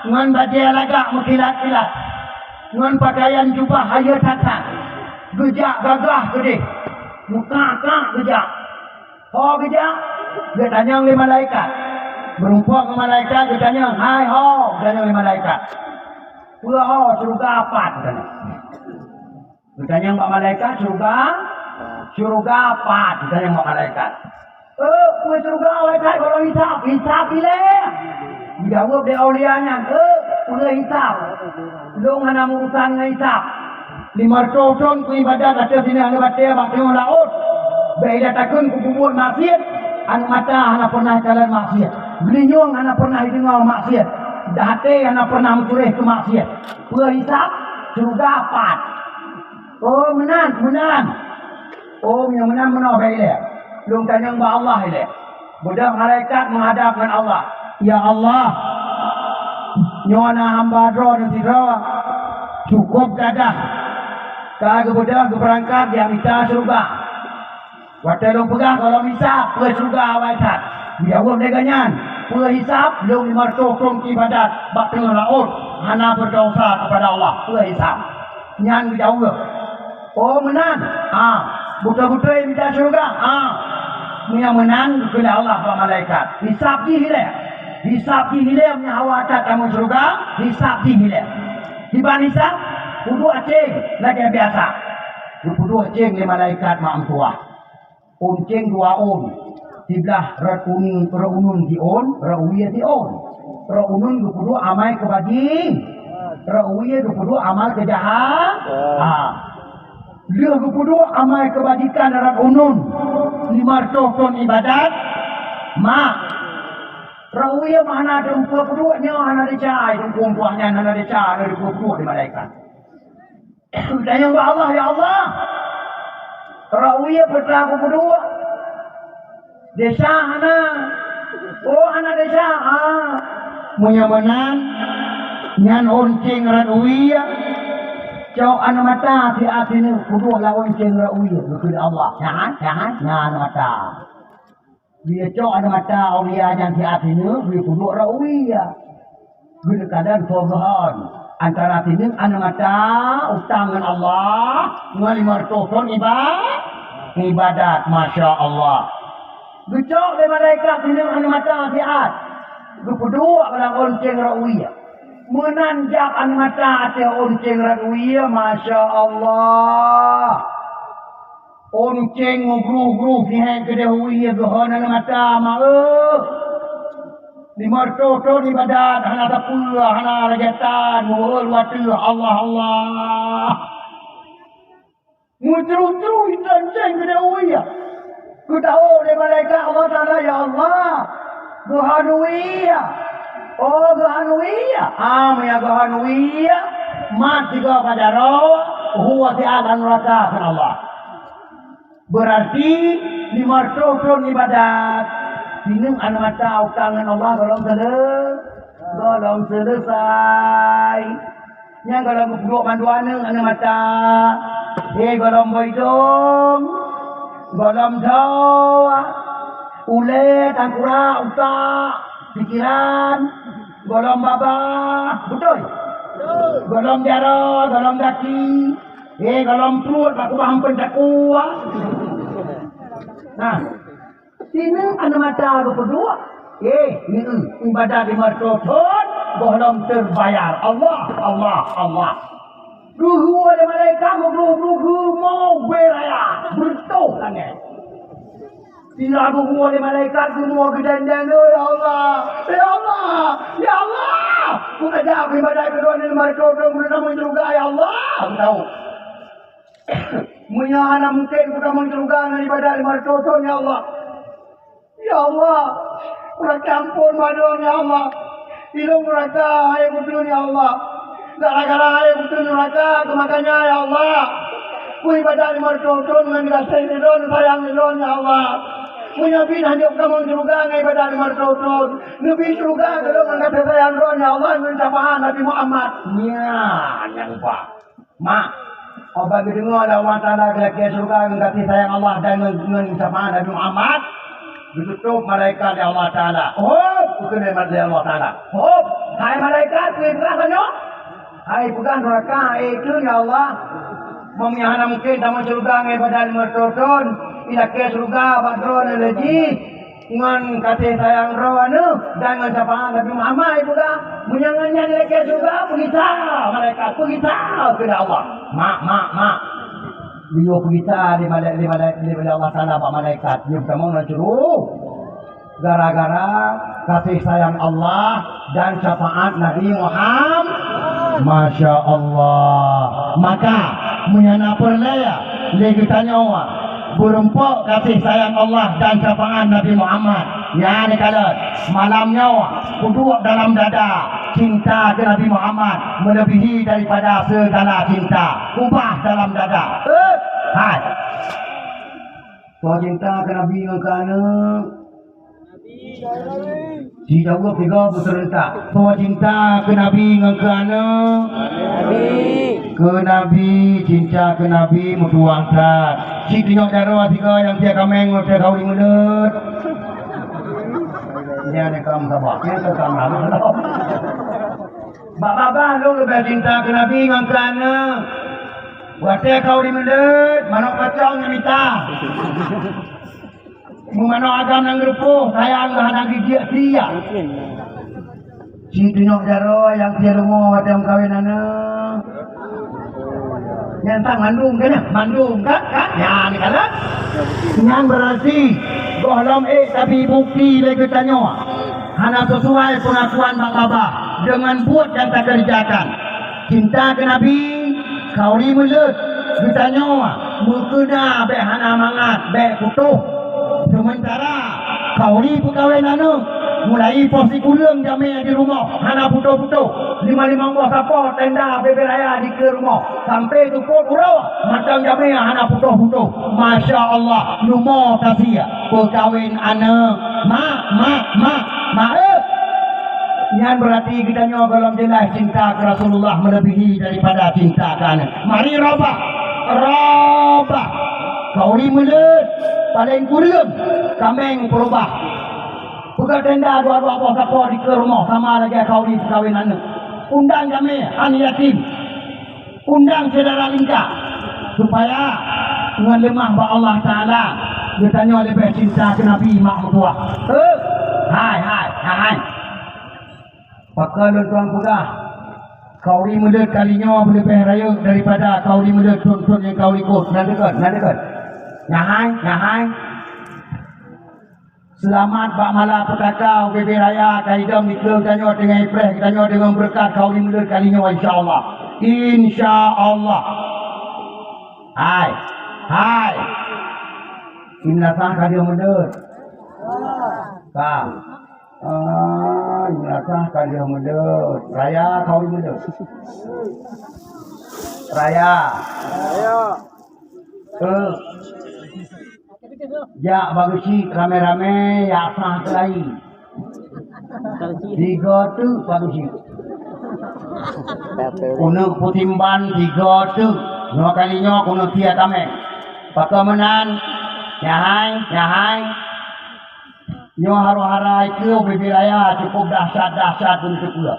dengan bajai laga mengkilat-kilat. Dengan pakaian jubah hayat hatan. Gejak gagah gede. Muka-kak gejak. Oh gejak. Dia tanya oleh malaikat. Berumpah ke malaikat, dia tanya, hai ho, dia tanya oleh malaikat. Pula ho, surga apa? Dia tanya mbak malaikat, surga apa? Dia tanya mbak malaikat. Kue surga malaikat kalau hisap pilih. Jawab dia aulianya, udah hisap. Lu ngana urusan ngisap. 5 tahun ku ibadah kata sini anu batia bak tengok laut. Beda takun ku kubur maksiat, anu mata ana pernah jalan maksiat. Belinyong ana pernah dengar maksiat. Dahate ana pernah mencurih ke maksiat. Ku hisap surga apa? Oh menan. Oh yang menan baik. Belum tanya kepada Allah ini. Budak malaikat menghadap dengan Allah. Ya Allah, nyona hamba dro dan tidro cukup dadah. Kalau budak berangkat dia minta surga. Waktu lu pegang kalau hisap, ke surga awaitan. Dia buat deganyan. Ke hisap, lu 5 tahun ibadat. Bak tengah laut, hana berdosa kepada Allah. Ke hisap. Nyan jauh. Oh menan. Budak-budak minta surga. Yang menang kepada Allah wa malaikat. Hisap dihilai punya hawakat kamu surga. Hisap dihilai. Tiba hisap, kudu acing lagi biasa. Kudu acing di malaikat ma'am tuah. Uncing 2 on. Tibelah reunun di on, reuwiyah di on. Reunun kudu amal kebagi. Reuwiyah kudu amal kejahat. Dia kudu amal kebajikan darat unun 5 tahun ibadat. Mak Rawiyah mana ada umpah keduanya, mana ada cahaya umpahnya, mana ada cahaya dari kedua di malaikat. Tanya kepada Allah, ya Allah, Rawiyah berlaku kedua. Desa mana? Oh anak desa. Menyamanan nyan oncing Rawiyah. Jauh anak mata di atas ini kedua lawan cendera uya kepada Allah. Jangan anak mata. Dia jauh anak mata uya yang di atas ini dia kedua uya. Bila kadang sobahan antara sini anak mata utang dengan Allah 5 tahun ibadat, masya Allah. Gecok dari malaikat ini anu mata siat. Kedua orang onceng rawiya. Menanjak anu mata ati onceng rawiya, masya Allah. Onceng ngugru-gru sihan ke rawiya gohon anu mata maeuh. Di martoto di badan hana tapula hana rajatan muhul watu Allah Allah. Mutru-tru itanceng ke rawiya. Ku tahu dari malaikat Allah Ta'ala, ya Allah, Gohanuia. Oh, Gohanuia. Ya Gohanuia. Mati kau pada roh. Huwa ti'alan rakakan Allah. Berarti, di martokron ibadat. Sinung anu mata utangan Allah golong selesai. Yang golong berdua manduaneng anu mata. Golong boydong. Golong jawa, ulet, angkura, utak, pikiran, golong babah, betul? Golong jaro, golong kaki, golong perut, aku paham pencakuah. Nah, sini anu mata aku berdua. Ini ibadah di martoton, golong terbayar. Allah. Ruhu ada malaikat ruhu mau beraya bertuh kan ya. Tidak ruhu ada malaikat semua kedandan ya Allah. Kita jawab ibadah kedua di martoton kita menjeruga ya Allah. Aku tahu. Munyana mungkin kita menjeruga dengan ibadah di martoton ya Allah. Ya Allah, kita campur madon ya Allah. Ilmu raka ayat betul ya Allah. Gara-gara ayat betul neraka kemakanya ya Allah. Ku ibadah di martoton dengan kasih nidon sayang nidon ya Allah. Punya pindah di kamu surga ibadah di martoton. Nabi surga dengan kasih sayang nidon ya Allah mencapaan Nabi Muhammad. Ya, yang pak. Mak, obat gedungo Allah Ta'ala ke surga dengan kasih sayang Allah dan mencapaan Nabi Muhammad. Ditutup malaikat ya Allah Ta'ala. Bukan dari Allah Ta'ala. Hai malaikat, kuibadah hai bukan neraka itu ya Allah. Memihana mungkin sama surga ngibadah di martoton. Ila ke surga badron lagi. Dengan kasih sayang rawanu. Dan dengan sapaan Nabi Muhammad itu kan. Menyangannya ila ke surga. Pegita malaikat. Pegita kepada Allah. Mak. Beliau pegita di Allah Ta'ala Pak malaikat. Dia bertemu dengan suruh. Gara-gara kasih sayang Allah dan syafaat Nabi Muhammad. Masya Allah. Maka menyana perlaya lagi tanyawa berempok kasih sayang Allah dan syafaat Nabi Muhammad. Ya ni kala malam nyawa duduk dalam dada cinta ke Nabi Muhammad melebihi daripada segala cinta ubah dalam dada. Hai. Kau cinta ke Nabi ngakana tidak gua tiga berserta. Bawa cinta ke Nabi ngakana ke Nabi cinta ke Nabi mutuang tak. Si tengok darah tiga yang dia kameng dia kau di mulut. Dia ni kamu sabar. Dia tu kamu lalu. Bapa lu lebih cinta ke Nabi ngakana. Buat dia kau di mulut. Mana kacau yang minta. Mumano agam nang grupo sayang nang gigit dia. Si tengok jaro yang dia rumah ada kawinana. Yang mandung kan? Mandung kan? Ya ni kala. Yang berarti golong tapi bukti lagi tanya. Hana sesuai pengakuan Bang Baba dengan buat yang tak kerjakan. Cinta ke Nabi kau ni mulut ditanya mukena be hana mangat be kutuh. Sementara kau ni pegawai nanu mulai posisi kulang jami di rumah hana puto-puto 5 buah sapor tenda bebe raya di ke rumah sampai tu pot urau macam jami hana puto-puto. Masya Allah lumo kasih pegawai anak mak yang berarti kita nyawa dalam jelas cinta ke Rasulullah melebihi daripada cinta ke anak. Mari robah kau ni mulut paling kurang kameng perubah buka tenda dua-dua buah sapor di ke rumah sama lagi kau di kawinan undang kami anak yatim undang saudara lingkar supaya dengan lemah Allah Ta'ala Dia tanya lebih cinta ke Nabi mak mertua. Hai. Pakal tuan pegah. Kau ni muda kalinya boleh raya daripada kau ni muda tuan-tuan yang kau ikut. Nak dekat. Nyahai. Selamat Pak Mala Petakau BB Raya Kaidam Nikah tanya dengan Ipreh tanya dengan berkat kau ni muda kalinya insya-Allah. Hai. Inasah kalian muda. Kang. Inasah kalian muda. Raya kau ni muda. Raya. Ya bagusi rame-rame ya sah kelai. Tiga tu bagusi. Kuno putimban tiga tu. No kalinya kuno tiada kami. Pakamenan nyahai. Nyo haru-harai ke bibiraya cukup dahsyat untuk pula.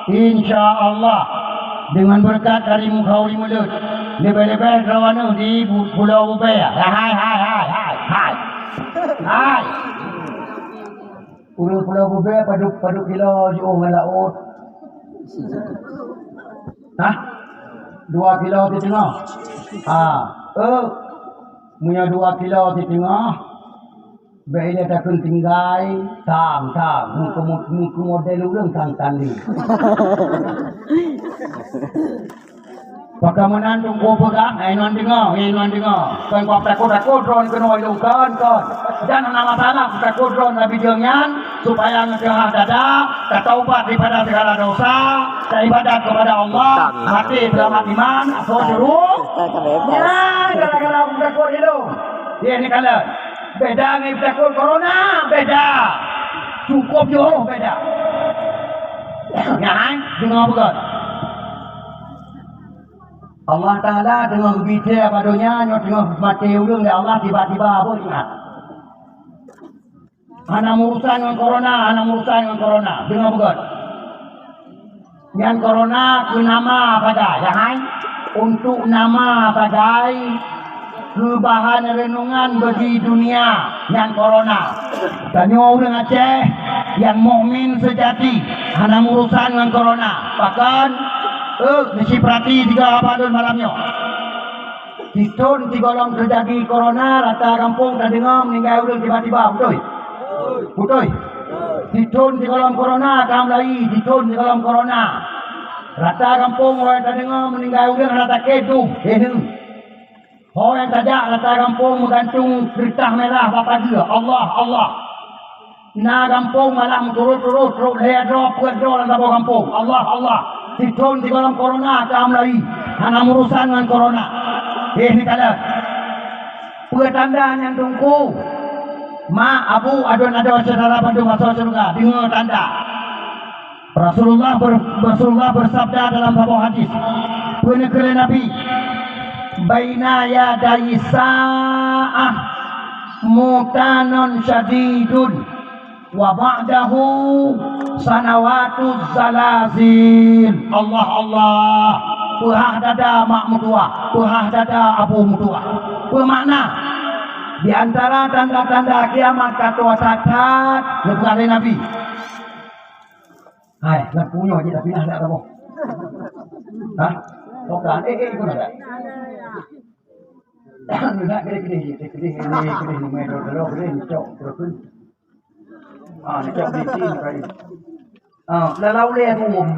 Insyaallah dengan berkat dari muka uli mulut lebih-lebih rawana di Pulau Ubaya. Hai. Pulau Ubaya paduk kilo jauh ngelaut. 2 kilo di tengah. Punya 2 kilo di tengah. Baik dia takkan tinggal tam muka model ulang tandi. Pakamanan tunggu pegang, ainuan dengar. Kan kau takut drone kena hidup kan. Jangan nama salah takut drone Nabi jangan supaya ngejah dada, taubat daripada segala dosa, ibadat kepada Allah, mati selamat iman, asal jurus. Gara-gara aku takut hidup. Dia ni kala beda dengan takut corona, beda. Cukup jauh beda. Jangan dengar pegang. Allah Ta'ala dengan bicara padanya dengan mati ulung dan Allah tiba-tiba pun ingat. Anak urusan dengan corona. Dengar bukan? Yang corona ke nama pada. Jangan untuk nama pada ke bahan renungan bagi dunia yang corona. Tanya orang Aceh yang mukmin sejati. Anak urusan dengan corona. Bahkan mesti perhati 3 Ramadan malamnya. Ditun 3 orang terjadi corona, rata kampung tak dengar meninggal orang tiba-tiba. Betul. Ditun 3 orang corona, kam lagi. Ditun 3 orang corona. Rata kampung orang tak dengar meninggal orang rata kedung. Orang tak ada rata kampung menggantung kertas merah bapa dia. Allah. Na kampung malam turut-turut leher drop dalam kampung. Allah. Ditun 3 orang corona kam lagi. Anak urusan dengan corona. Ni kala. Petanda yang tunggu. Ma abu adun ada saudara Bandung masuk surga. Dengar tanda. Rasulullah bersabda dalam sebuah hadis. Penekele Nabi. Baina yadai sa'ah mutanon syadidun. Wa ba'dahu sanawatuz zalazil. Allah. Puhah dada mak mutua, puhah dada abu mutua. Bermakna di antara tanda-tanda kiamat kata wasakat lebih Nabi. Hai, nak punya je tapi nak apa? Bukan. Ikut ada. Nak kena ni medok ni cok terus. Nak cok di sini kali. Lalau le umum.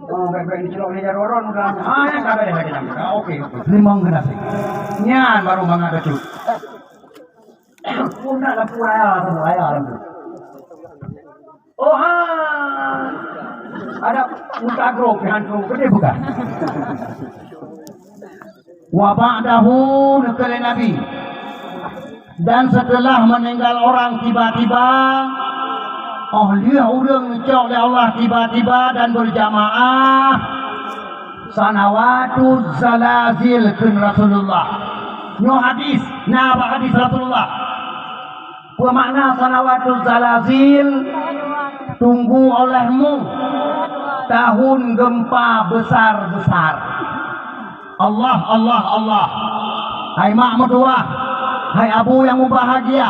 Baik-baik ni celok ni jaroron udah. Yang kata dia lagi nak. Okey. Limang kena sih. Nyan baru mangat tu. Pundak lah puraya semua ayah tu. Ada muka grup yang tu gede bukan? Wa ba'dahu nakal Nabi. Dan setelah meninggal orang tiba-tiba dia urang ngecok oleh Allah tiba-tiba dan berjamaah sanawatuz zalazil kun Rasulullah. Nyo hadis Rasulullah. Bermakna sanawatuz zalazil tunggu olehmu tahun gempa besar-besar. Allah, Allah, Allah. Hai mak mertua, hai abu yang berbahagia,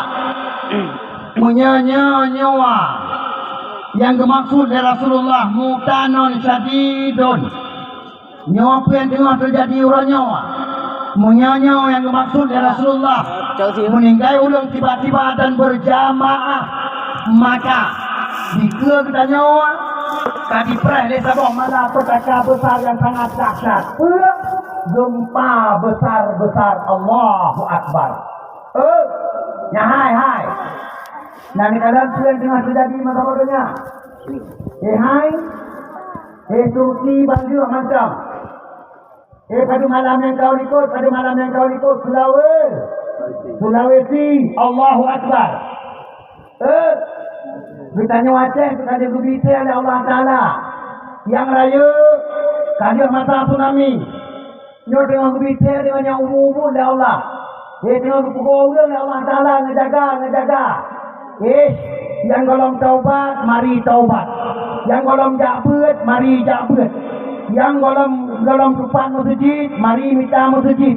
nyawa yang dimaksud dari Rasulullah mutanon syadidun, nyawa apa yang tengah terjadi orang nyawa, nyawa yang dimaksud dari Rasulullah meninggal ulang tiba-tiba dan berjamaah, maka dikira kita nyawa kadi perah desa bawah malah petaka besar yang sangat dahsyat, gempa besar-besar. Allahu Akbar. Ya hai. Nah ni keadaan yang tengah terjadi masa bodohnya. Hai. Turki banjir macam. Pada malam yang kau ikut, Sulawesi. Allahu Akbar. Bertanya Aceh, kita berbicara oleh Allah Ta'ala. Yang raya, kali masa tsunami. Nyo tengah berbicara dengan yang umum oleh Allah. Tengah berpukul oleh Allah Ta'ala, ngejaga. Yang golong taubat, mari taubat. Yang golong jakbet, mari jakbet. Yang golong tupat masjid, mari minta masjid.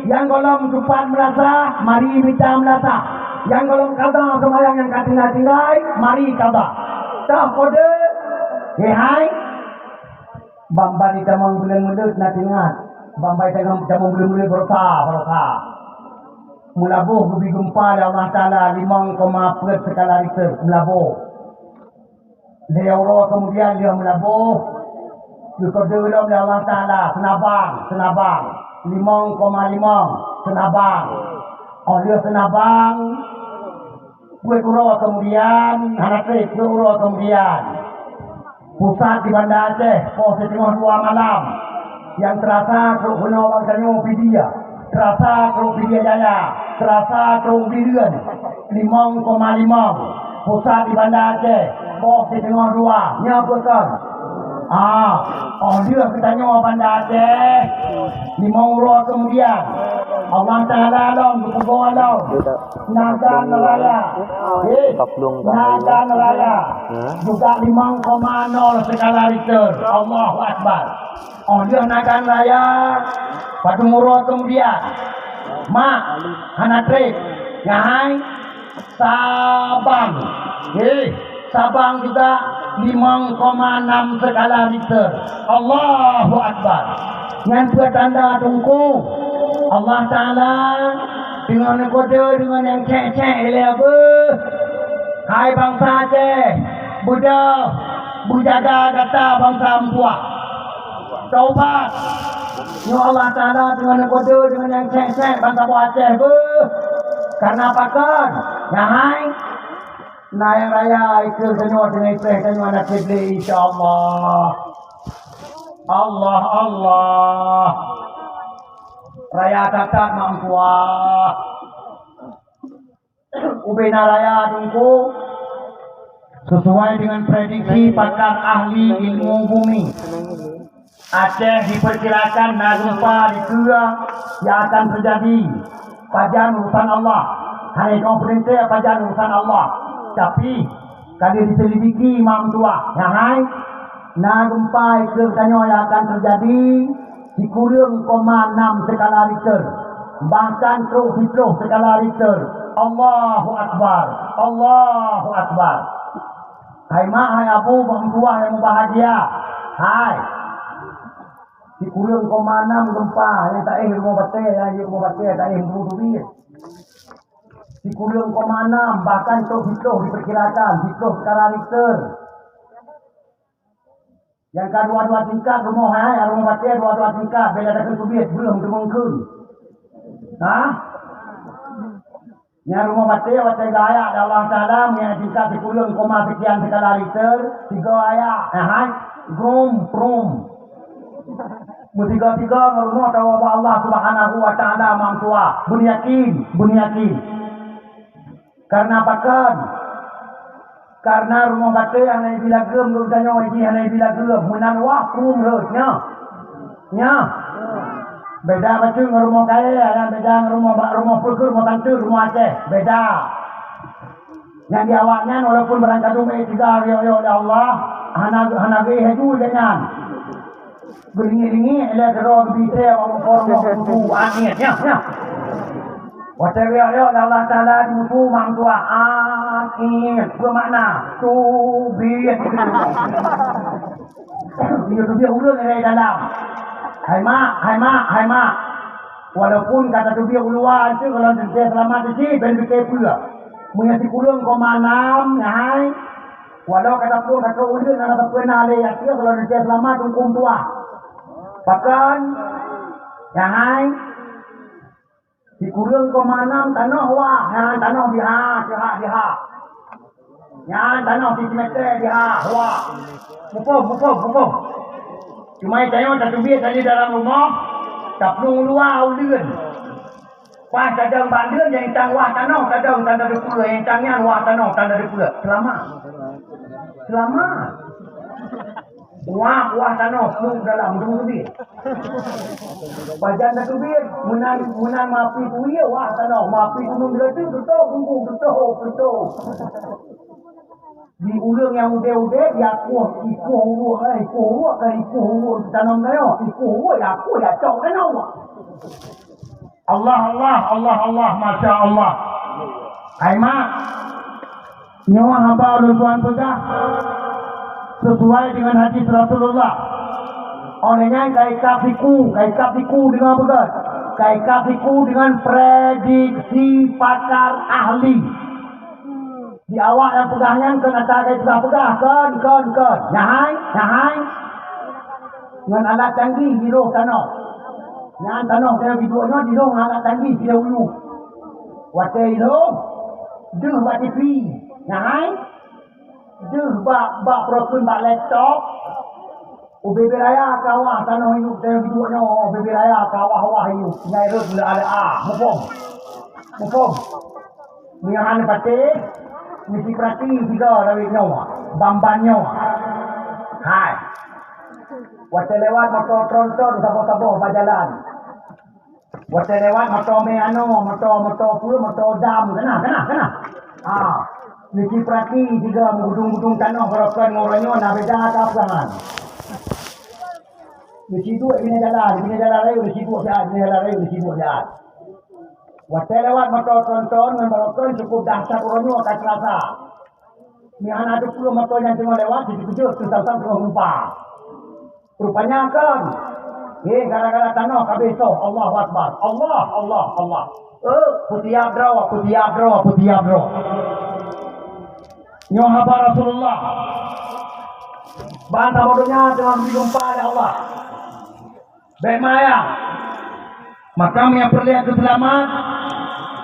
Yang golong tupat merasa, mari minta merasa. Yang golong kata semayang yang tinggal, mari kata. Tak kode. Hai. Bambai tamang bulan-bulan nak ingat. Bambai tamang bulan-bulan berusaha. Melabuh lebih gempa dari Allah Ta'ala 5,4 skala Richter. Melabuh. Dari Euro kemudian dia melabuh. Dikodolong oleh Allah Ta'ala. Senabang. 5,5 Senabang. Dia Senabang. Euro kemudian. Hanatrik Euro kemudian. Pusat di Banda Aceh. Posisi tengah 2 malam. Yang terasa keruk guna orang Sanyo Pidia. Terasa keruk Pidia Jaya. Terasa keruk Pidien 5,5. Pusat di Banda Aceh. Posisi tengah 2. Nyapakan. Dia kita nyawa Banda Aceh 5 Euro kemudian. Allah Ta'ala dong, berpukul dong. Naga neraya. Naga neraya. Juga 5,0 skala Richter. Allahu Akbar. Dia naga neraya. Pada Euro kemudian. Mak, Hanatrik. Ngahai. Sabang. Sabang juga 5,6 skala Richter. Allahu Akbar. Yang bertanda tunggu Allah Ta'ala dengan kode dengan yang cek-cek ilai apa. Hai bangsa Aceh, bujaga kata bangsa Mpuah. Taubat. Ya Allah Ta'ala dengan kode dengan yang cek-cek bangsa Aceh apa. Karena apakah? Ya hai. Nah yang raya itu semua dengan istri semua nak beli insyaAllah. Allah. Raya kakak Mangkua. Ubena raya tunggu sesuai dengan prediksi pakar ahli ilmu bumi. Aceh diperkirakan gempa dikira yang akan terjadi. Pajan urusan Allah. Hanya kau perintah pajan urusan Allah. Tapi kalau diselidiki Imam Tua, yang gempa itu yang akan terjadi di kurang 0,6 skala Richter, bahkan terus skala Richter. Allahu Akbar. Hai mak, hai abu, bang tua yang bahagia. Hai. Di kurang 0,6 gempa yang tak rumah batik, tak duit. Di kurang 0,6 bahkan terus diperkirakan 10 skala Richter. Yang kedua tingkat rumah batik dua tingkat bela dah Soviet belum kemungkin. Yang rumah batik gaya Allah Ta'ala yang tingkat di kurang sekian skala Richter 3 ayak. Grom. Tiga rumah tahu Allah Subhanahu wa Ta'ala mamtua. Bunyakin. Karena apakah? Karena rumah batik yang naik bila gem, rupanya wajib yang naik bila gem. Menan wakrum rosnya. Beda macam rumah kaya, yang beda rumah pulkur, rumah tangtu, rumah Aceh. Beda. Yang di awaknya walaupun berangkat rumah tiga oleh Allah, hanabi itu dengan. Beringi-ringi ada gerong bisa orang orang tu angin ya. Whatever ya Allah Taala di mang tua angin bermakna tu biar dia ulun dari dalam. Hai mak. Walaupun kata tu dia uluan tu kalau dia selamat sih ben bikin pula. Mengasi kulung komanam hai. Walau kata tu kata ulun kata pernah le ya kalau dia selamat hukum tua. Bahkan yang hai di kulung komanam tanah wah, yang tanah diha. Yang tanah di meter diha wah. Mupum. Cuma saya tak biar tadi dalam rumah, tak perlu luar ulun. Wah kadang bandel yang tang wah tanah, kadang tanda di pula yang tangnya wah tanah tanda di pula. Selamat. Wah tanah peluk dalam dulu lebih. Bajan tak lebih, menang mapi tu ya wah tanah mapi gunung dia tu betul. Di ulung yang udah ya kuah ikuh tanam dia ikuh ya kuah ya cok tanah. Allah masya Allah. Hai mak, nyawa hamba Tuhan sudah sesuai dengan hadis Rasulullah. Olehnya kai kafiku dengan betul. Kai kafiku dengan prediksi pakar ahli. Di awak yang pegahnya kena tak sudah pegah kan. Nyahai. Dengan alat canggih di roh tanah. Yang tanah saya videonya di roh alat canggih di dahulu. Watai roh. Duh bak TV. Nyahai. Duh bak prokun bak laptop. Bebe raya kawah tanah hidup saya videonya. Bebe raya kawah hidup. Nyai roh mula ada Mupom. Menyahan patih. Mesti perhati juga dari nyawa, bamban nyawa. Hai. Waktu lewat motor tronton sabo-sabo berjalan. Waktu lewat motor motor dam kena. Mesti perhati juga gudung-gudung tanah berokan ngorangnya nak beda tak jangan. Mesti tu ini jalan raya mesti tu jalan. Waktu lewat motor tronton membawakan cukup dahsyat orangnya akan terasa. Ni anak ada puluh motor yang tengah lewat jadi kejut tentang tengah lumpah. Rupanya kan, gara-gara tanah kabeso Allah Akbar. Allah. Putih abro. Nyoh haba Rasulullah. Bantah bodohnya dengan berjumpa ya Allah. Baik maya. Maka yang perlihat keselamat,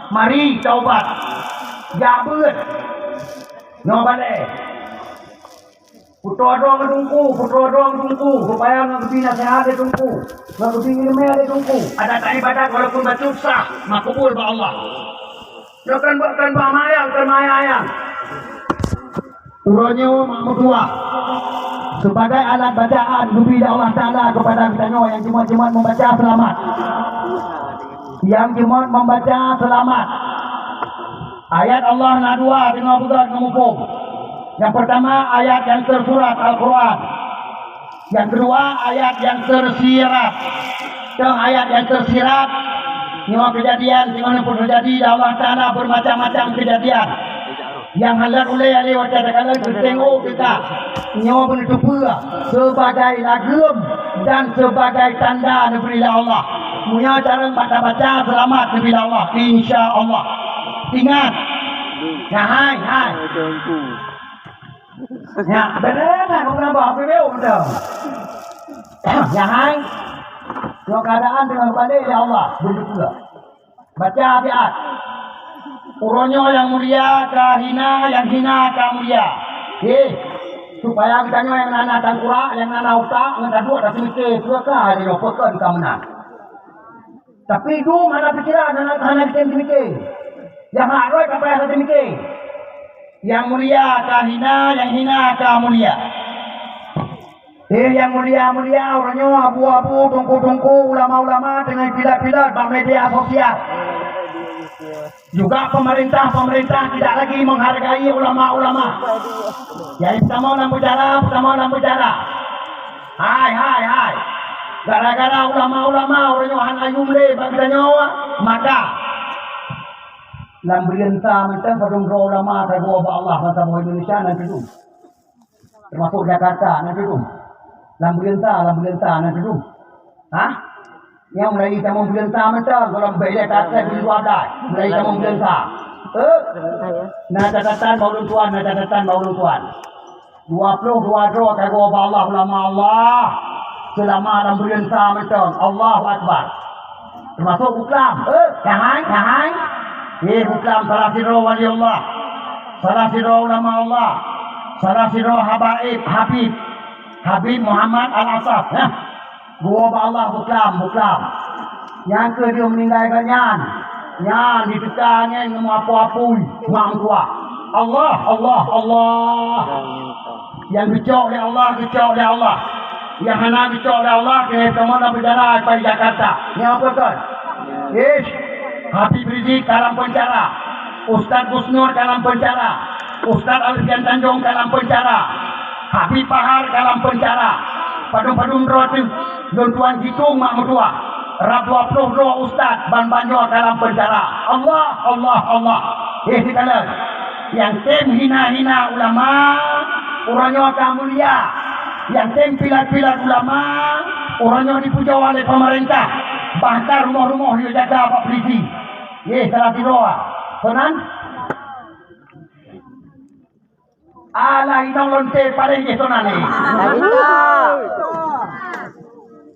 mari taubat. Jabut. Nyoh balik. Putra dong tungku. Supaya ngerti nasihat dia tungku. Ngerti ilmu dia tungku. Ada tak ibadat walaupun batu sah. Makbul ba Allah. Jangan buatkan mayang. Uranya makmud dua. Sebagai alat bacaan Nabi Allah Ta'ala kepada kita yang jemaat membaca selamat. Yang jemaat membaca selamat. Ayat Allah na dua dengan budak mengumpul. Yang pertama ayat yang tersurat Al-Quran. Yang kedua ayat yang tersirat. Dan ayat yang tersirat semua kejadian yang pun terjadi Allah Ta'ala bermacam-macam kejadian. Yang halal oleh ahli wajah kalau kita tengok kita nyawa penutup pula sebagai lagam dan sebagai tanda daripada Allah. Punya cara baca selamat daripada Allah insya-Allah. Ingat. Hai. Ya, benar kau nak bawa video betul. Ya hai. Kalau keadaan dengan balik ya Allah begitu pula. Baca ayat. Uronyo yang mulia ke hina, yang hina ke mulia. Supaya kita yang nana tangkura, yang nana utak, yang taduk dah semikir, suaka dia pekon ke menang. Tapi itu mana pikiran anak kita semikir. Yang harus apa yang semikir. Yang mulia ke hina, yang hina ke mulia. Yang mulia uronyo abu-abu, tungku-tungku, ulama-ulama dengan pilat-pilat media sosial. Juga pemerintah tidak lagi menghargai ulama-ulama. Yang pertama dalam bicara. Hai. Gara-gara ulama-ulama orang Yohan Ayum le bagi nyawa maka lam berintah mentang padung ulama kagua Allah masa Indonesia nanti tu. Termasuk Jakarta nanti tu. Lam berintah nanti tu. Yang mulai kamu berintah mentang kalau bela kata di luar dah. Mulai kamu berintah. Nah catatan baulun tuan. 22 kagua Allah ulama Allah. Selama dalam berintah mentang Allahu Akbar. Termasuk buklam. Jangan. Buklam salah sirah wali Allah. Salah sirah ulama Allah. Salah sirah Habib Muhammad Al-Asaf. Gua Allah buklam. Yang ke dia meninggalkan Yang ditekannya ngemu apa-apui. Mak tua. Allah. Yang gecok oleh Allah. Yang hana gecok oleh Allah. Kamu nak berjalan ke Jakarta. Ini apa tuan? Yes. Habib Rizik dalam penjara. Ustaz Gusnur dalam penjara. Ustaz Alfian Tanjung dalam penjara. Habib Bahar dalam penjara. Padung-padung roti. Tuan Hitung mak mertua. Rab 22 Ustaz Banyo dalam penjara. Allah. Sekalian. Yang tem hina-hina ulama. Orangnya akan mulia. Yang tem pilat-pilat ulama. Orangnya dipuja oleh pemerintah. Bahkan rumah-rumah dia jaga Pak Polisi. Salah tiroa. Penan? Ala inang lonte paling sonan ni.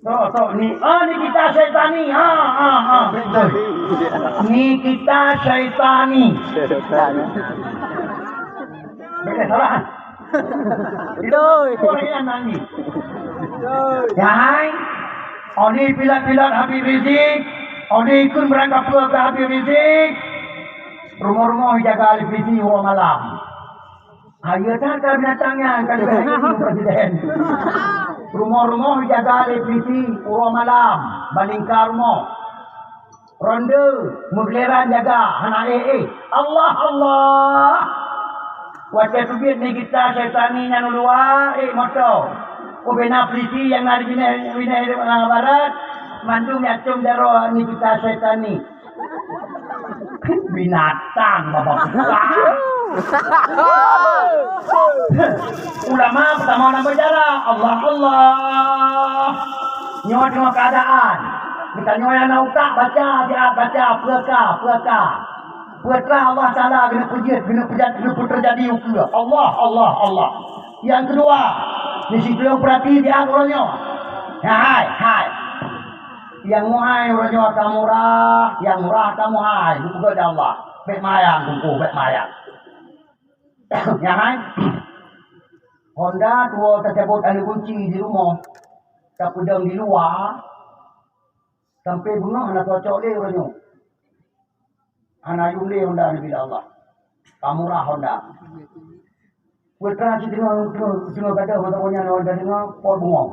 So ni. Ni kita syaitani. Betul. Ni kita syaitani. Betul salah. Itu yang nanti. Yang Oni pilat-pilat Habib Rizik. Oni ikut berangkat ke Habib Rizik. Rumah-rumah jaga Habib Rizik orang malam. Ayo tak binatangnya kan presiden. Rumah-rumah jaga Habib Rizik orang malam. Balingkar rumah. Ronde, mugleran jaga. Anak Allah. Wajah tubit ni kita syaitani yang luar. Motor. Bina polisi yang ada bina barat mandung nyacung daro ni kita syaitan ni binatang bapak ulama pertama orang berjara Allah nyawa tengok keadaan kita nyawa yang nak baca puaka Allah Ta'ala kena terjadi ukir Allah yang kedua di situ yang perhati dia orangnya. Hai. Yang muhai orangnya kamu murah, yang murah kamu hai. Itu kepada Allah. Bet mayang. Ya hai. Honda dua tersebut ada kunci di rumah. Tak pedang di luar. Sampai bunga anak cocok dia orangnya. Anak yumle Honda ni bila Allah. Kamu murah Honda. Putra tengok kata mata punya orang dah tengok pot bungong.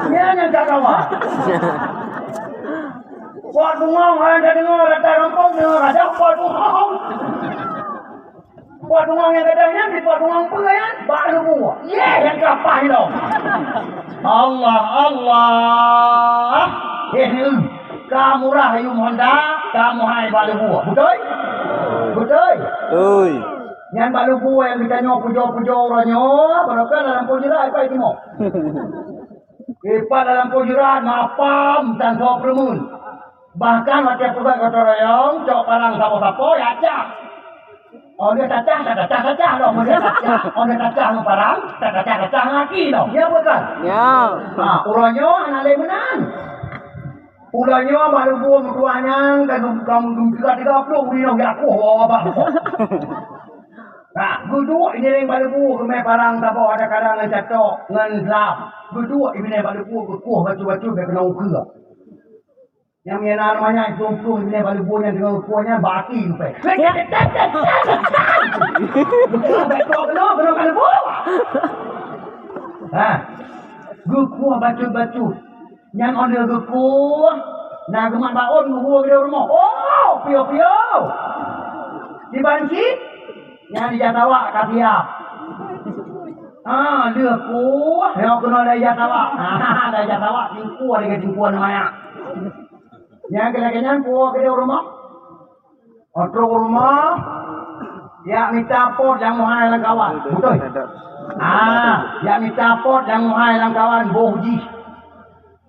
Dia yang tak kawan. Pot bungong orang dah tengok rata kampung tengok ada pot bungong. Pot bungong yang katanya di pot bungong pengayan baru buah. Yang kapal itu. Allah. Kamu rahayu Honda, kamu hai baru buah. Betul. Yang baru buah yang kita puja orangnya, barangkali dalam pujiran apa itu mau? Dalam pujiran mapam dan soal permun. Bahkan macam juga kata orang, cok parang sapo-sapo ya cak. Dia cacah loh, dia cacah parang, cacah lagi loh. Ya bukan? Ya. Orangnya anak lemenan. Orangnya baru buah berduanya, kamu 30 ni nak aku apa? Berdua ini yang baru buah kemai parang tapo ada kadang yang jatuh ngan lap. Berdua ini yang baru buah kuah batu-batu dia kena ukir. Yang mina namanya itu ini yang baru buah yang dengan kuahnya baki tu. Betul kena buah. Kuah batu-batu. Yang ada kuah nak kemat baon buah dia rumah. Pio. Dibanci yang dijatawa kasiap. เลือกกูเฮาก็นอนได้ยาตาวะได้ยาตาวะจริงกูada jingkuan namanya yang kena ku ke rumah otro rumah ya minta pot yang mohai lang kawan betul ya minta pot yang mohai lang kawan bohji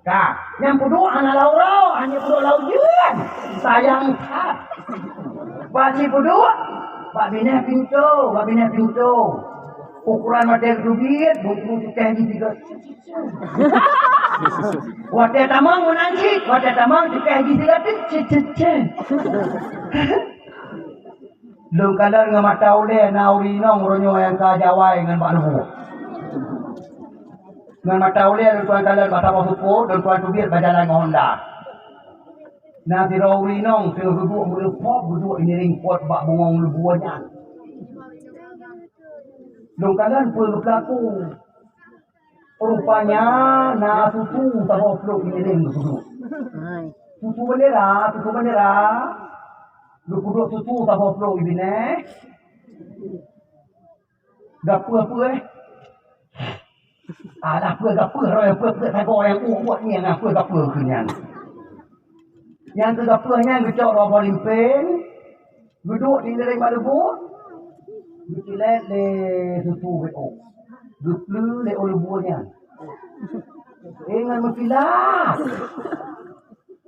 ka yang pudu anak laurau hanya pudu laujeun sayang kat basi pudu Pak bina pintu ukuran mata rubit buku tukang juga wate tamang menanci wate tamang tukang juga lu kadang ngama taule nauri nong ronyo yang ka jawai ngan Pak Lubu ngan mataule dan tuan kadang mata basuko dan tuan tubir bajalan Honda na si rauri nong si duduk berlepop duduk ini ring pot bak bungong lubuannya Dong kanan pun berlaku rupanya na susu tahu flow ini ring susu bendera lu kudu susu tahu flow ini gapu gapu roy tago yang uat ni yang gapu kunyan yang gapunya gecok robo limpen duduk di ring Malibu Dicilet le susu beko. Duplu le olubunya. Ingat mengkilat.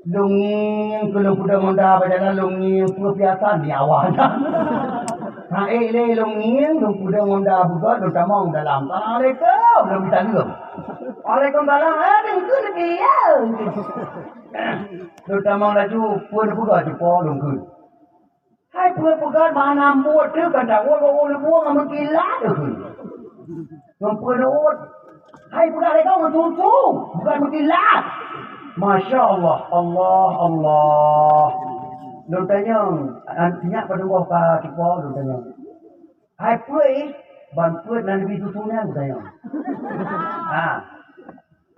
Lunging kalau kuda monda berjalan lunging biasa di awal. Le lunging dong kuda monda buka dong tamong dalam. Assalamualaikum belum bisa lum. Waalaikumsalam. Dengku lagi ya. Dong tamong laju pun buka di polong kun. Hai pun pegang mana buat tu kan dah orang buang amat gila tu. Memperut. Hai pegang mereka mencucu bukan menggila. Masya Allah. Lu tanya, antinya pada gua ka kipo lu tanya. Hai pui bantuan nan lebih susunya lu tanya.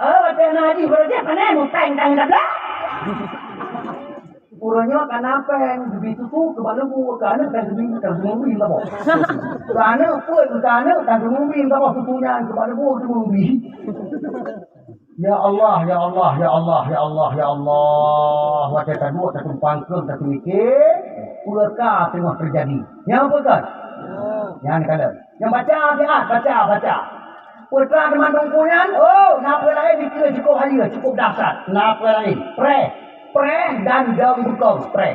Macam nadi berarti mana mau tang dah. Urangnya kenapa yang begitu tu kepada bu kerana tergumbi tak apa. Kerana tergumbi tak apa susunya kepada bu tergumbi. Ya Allah. Wajah kedua tertumpang ke tertumikir. Pulakah tengah terjadi. Yang apa kan? Yang kata. Yang baca. Pulakah teman tungkuyan. Napa lain dikira cukup halia, cukup dahsyat. Napa lain? Pre dan daun bukau pre.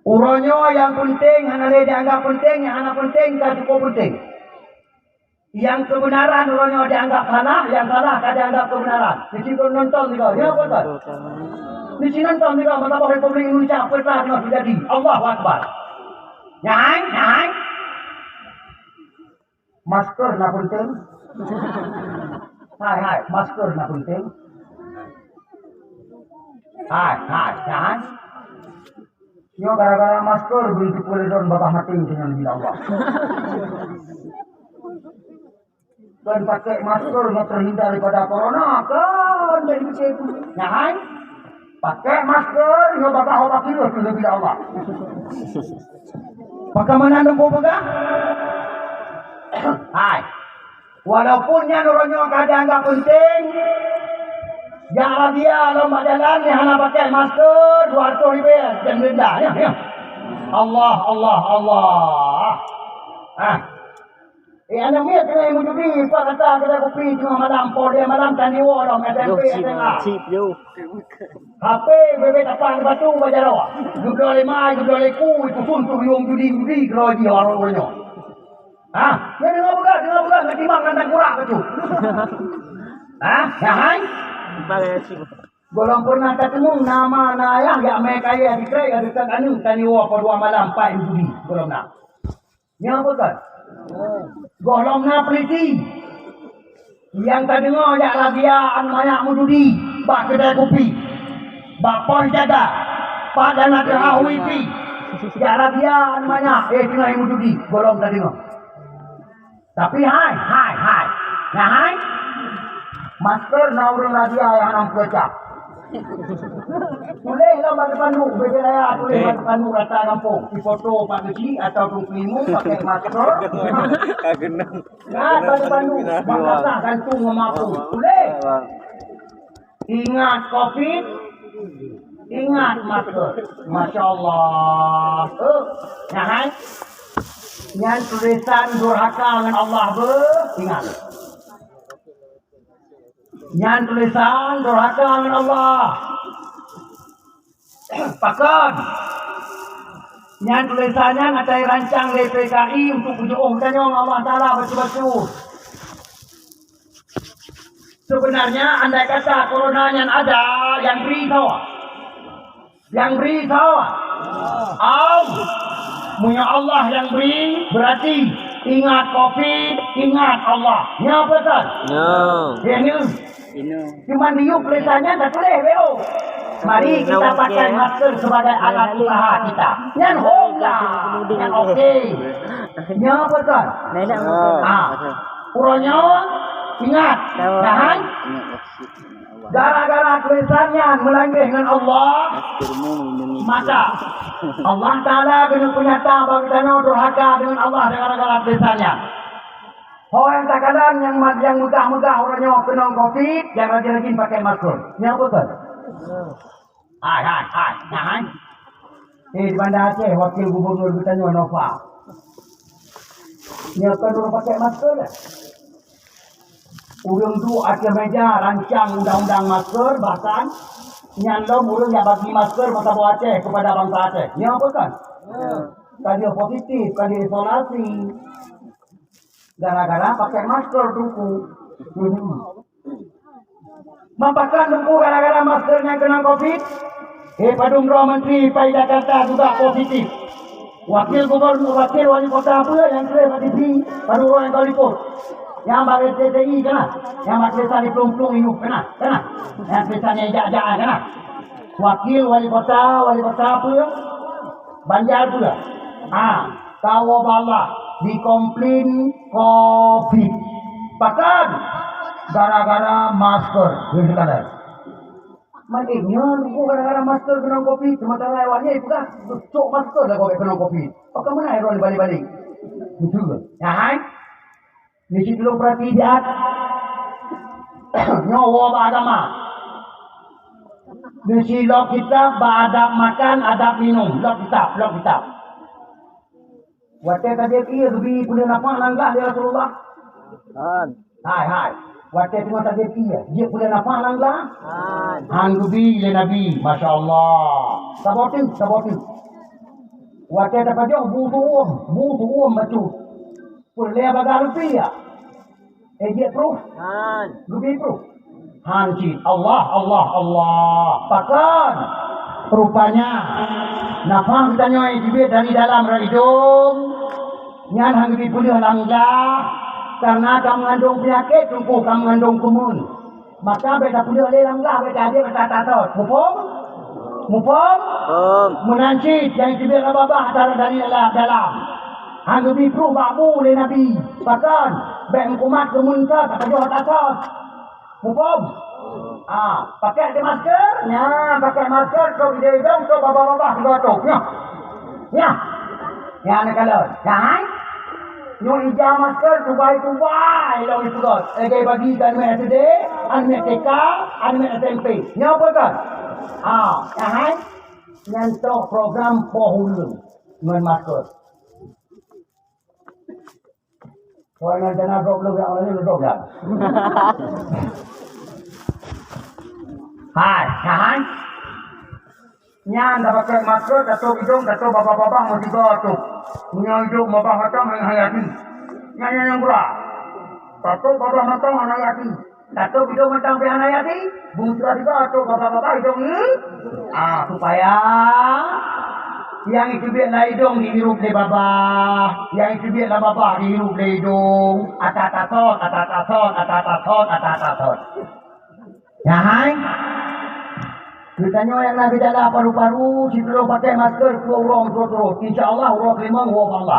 Uronyo yang penting, hanale dianggap penting, yang anak penting tak cukup penting. Yang kebenaran uronyo dianggap salah, yang salah tak dianggap kebenaran. Di sini nonton juga, ya betul. Di sini nonton juga, betapa Republik Indonesia apa telah terjadi. Allahu Akbar. Nyai. Masker nak penting. Hai, masker nak penting. Hai. Yo gara-gara masker begitu boleh don bapak mati dengan bila Allah. Dan pakai masker untuk terhindar daripada corona kan jadi begitu. Nah, pakai masker yo bapak kilo dengan bila Allah. Pakai mana nombor pegang? Hai. Walaupun yang orangnya kadang enggak penting. Jangan dia lomba jalan ni hanya pakai masker 200 ribu dan denda ya. Allah. Anak dia kena mujudi pak kata kopi cuma malam dia malam tadi orang SMP tengah. HP bebek tapan batu baca rawa. Juga lima itu suntuk yung judi kalau dia orang-orangnya. Dia dengar bukan ketimbang kantang kurang tu. Jangan Golong pernah ketemu nama ayah yang mereka ya dikrai ada kat anu taniwa pada malam 4 juli golong nak. Nya apa kan? Golong nak peliti. Yang tak dengar ya rabiaan banyak mujudi, bak kedai kopi. Bak pon jaga. Pada nak ahui pi. Ya rabiaan banyak tengah mujudi, golong tak dengar. Tapi hai. Nah hai. Masker naurun radia yang nak pecah. Boleh lah bagi pandu, bagi raya boleh bagi pandu rata kampung. Di foto Pak Haji atau Tungklimu pakai masker. Nah, bagi pandu, maka gantung memapung. Boleh. Ingat COVID, ingat masker. Masya Allah. Nah, yang tulisan durhaka dengan Allah ingat. Yang tulisan durhaka dengan Allah. Pakan. Yang tulisannya ngatai rancang DPKI untuk ujung kanyong Allah Ta'ala betul-betul. Sebenarnya andai kata corona yang ada yang beritahu. Yang beritahu. Punya Allah yang beri berarti ingat COVID, ingat Allah. Ya betul? Ya. Cuma diuk tulisannya tak boleh beo. Mari kita pakai masker sebagai alat usaha kita. Yang honglah, yang okey. Ya betul? Uranya ingat, jangan. Gara-gara tulisannya melanggar dengan Allah, maka Allah Ta'ala kena punyata bagi tanah durhaka dengan Allah gara-gara tulisannya. Orang takalan yang mudah-mudah orangnya kena COVID, yang rajin-rajin pakai masker. Yang betul? Hai, jangan. Di Bandar Aceh, Wakil Gubernur bertanya Nova. Yang kena pakai masker dah. Urang tu atas meja rancang undang-undang masker, bahkan nyandom urang yang bagi masker masa bawa Aceh kepada bangsa Aceh. Yang apa kan? Kali positif, kali isolasi. Gara-gara pakai masker duku. Mampakan duku gara-gara maskernya kena COVID. Padung Roh Menteri Pai Jakarta juga positif. Wakil Gubernur, wakil wali kota apa yang kena positif? Padung Roh yang kau liput. Yang bagi TTI kena. Yang bagi tulisan di pelung-pelung ini kena. Yang tulisannya ijak-ijak kena. Wakil wali kota apa? Banjar pula. Tawa bala dikomplain COVID. Bahkan gara-gara masker. Benar. Maknanya aku gara-gara masker kena COVID. Sementara lewatnya itu kan cok masker lah kau kena COVID. Apakah mana air balik-balik? Betul ke? Ya kan? Di situ lo perhatian nyawa beragama. Di situ kita beradab makan, adab minum. Lok kitab. Waktu tadi kia lebih boleh nampak langgar dia Rasulullah. Hai. Waktu tengok tadi kia, dia boleh nampak langgar. Han lebih le Nabi, Masya Allah. Sabotin. Waktu dapat dia butuh macam. Boleh bagai rupiah. Dia proof. Lebih proof. Hanci. Allah. Pakan. Rupanya. Nafang kita nyoi dibit dari dalam hidung. Nyan hang dipulih langgar. Karena kamu mengandung penyakit. Kamu mengandung kumun. Maka beda pulih oleh langgar. Beda dia berkata-kata. Mupom. Menancit. Yang dibit babah dari dalam. Hang lebih pro babu oleh Nabi. Bahkan baik kumat kemuntah tak ada atas. Hukum. Pakai di masker. Ya, pakai masker kau di hidung kau baba-baba digotok. Ya. Ya nak kalau. Jangan. Nyo ija masker tubai lawan itu god. Egai bagi kan SD, anme TK, anme SMP. Nyo apa kan? Jangan. Nyantok program pohulu dengan masker. Soalnya jangan problem yang lain duduk kan. Hai, kan? Nyan dah pakai masker, datuk hidung, datuk bapak-bapak mau juga tu. Punya hidung bapak mata menghayati. Nyan yang berah. Datuk bapak mata menghayati. Datuk hidung mata menghayati. Buntura juga datuk bapak-bapak hidung ni. Supaya yang itu biarlah hidung dihirup oleh babah. Yang itu biarlah babah dihirup oleh hidung. Atat-atot. Ya hai. Ditanya yang Nabi dalam paru-paru, si belum pakai masker, keluar urang terus. InsyaAllah urang kelima, urang Allah.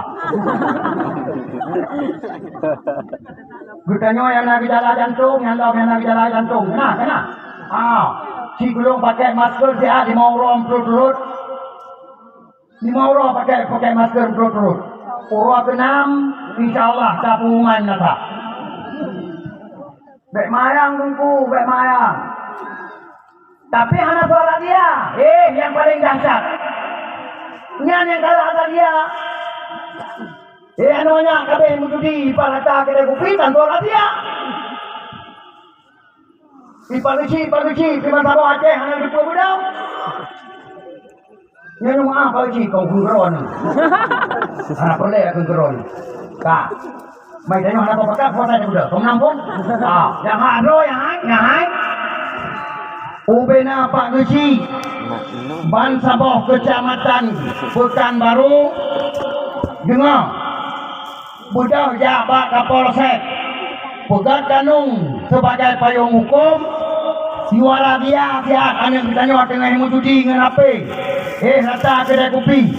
Ditanya yang Nabi dalam jantung, yang Nabi dalam jantung. Kena. si belum pakai masker dia 5 orang perut-perut. 5 orang pakai masker perut-perut. Orang ke-6 insyaallah tak pengumuman nata. Bek mayang tunggu, bek mayang. Tapi anak suara dia, yang paling dahsyat. Yang kalah dia. Anunya kabeh mujudi parata kedai kopi tan suara dia. Paluci, terima kasih Aceh, anak ketua budang. Yang maaf Paluci, kau geron. Anak boleh aku geron. Kak, mai tanya anak apa kak, foto udah, kau nampung? Yang ada, yang hai. Ubena Pak Guci, Ban Saboh Kecamatan Pekanbaru, dengar. Budak jabat Kapolsek, Pegat Danung sebagai payung hukum. Suara dia siap anak ditanya tengah mujudi dengan apa? Rata kedai kopi,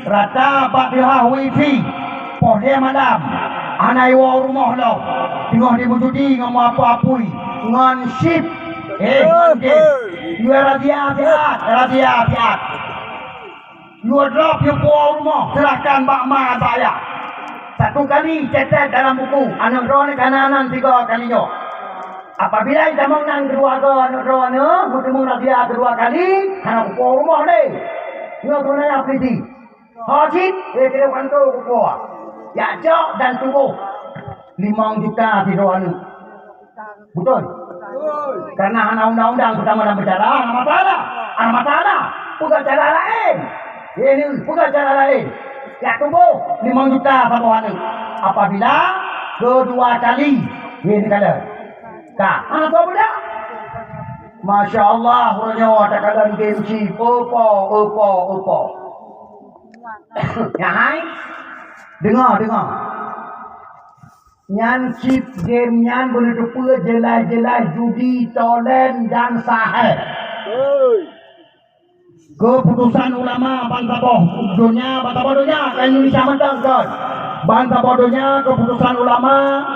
rata bak dia wifi, poh dia madam, anak iwa rumah lo, tengah dia mujudi ngomong apa-apui, ngan ship, ngan game, suara dia siap. You drop your poor rumah, serahkan bak ma saya. Satu kali cetek dalam buku, anak drone kanan 3 kalinya. Apabila kita menang kedua ke anak drone, bertemu dia kedua kali, anak buku rumah ni. Dia guna yang priti. Hajit, kira kantor buku. Ya jok dan tubuh. 5 juta di drone. Betul? Karena anak undang-undang pertama dalam bicara, anak masalah. Bukan cara lain. Ini bukan cara lain. Ya tumbuh 5 juta sahabat. Apabila kedua kali ini kada. Kak, anak tua budak. Masya Allah, orangnya ada kadang game chip. Opo. Ya hai. Dengar. Nyan chip game nyan boleh terpula jelas judi, tolen dan sahih. Keputusan ulama bangsa bodohnya Indonesia mentangkan bangsa bodohnya keputusan ulama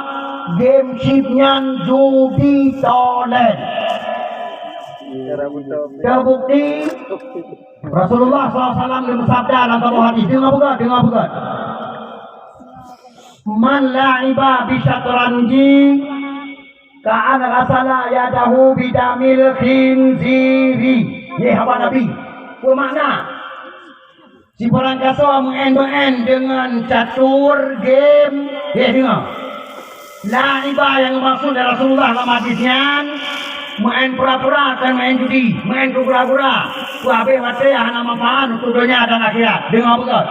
game chipnya judi tolen terbukti Rasulullah SAW bersabda dalam sebuah hadis dengar bukan man la'iba bisyatranji ka'ana rasala yadahu bidamil khinziri haba Nabi bermakna si orang kasar mengen dengan catur game dengar la'iba yang maksud dari Rasulullah dalam hadisnya main pura-pura akan main judi main pura-pura habis mati hana manfaat untuk dunia dan akhirat dengar betul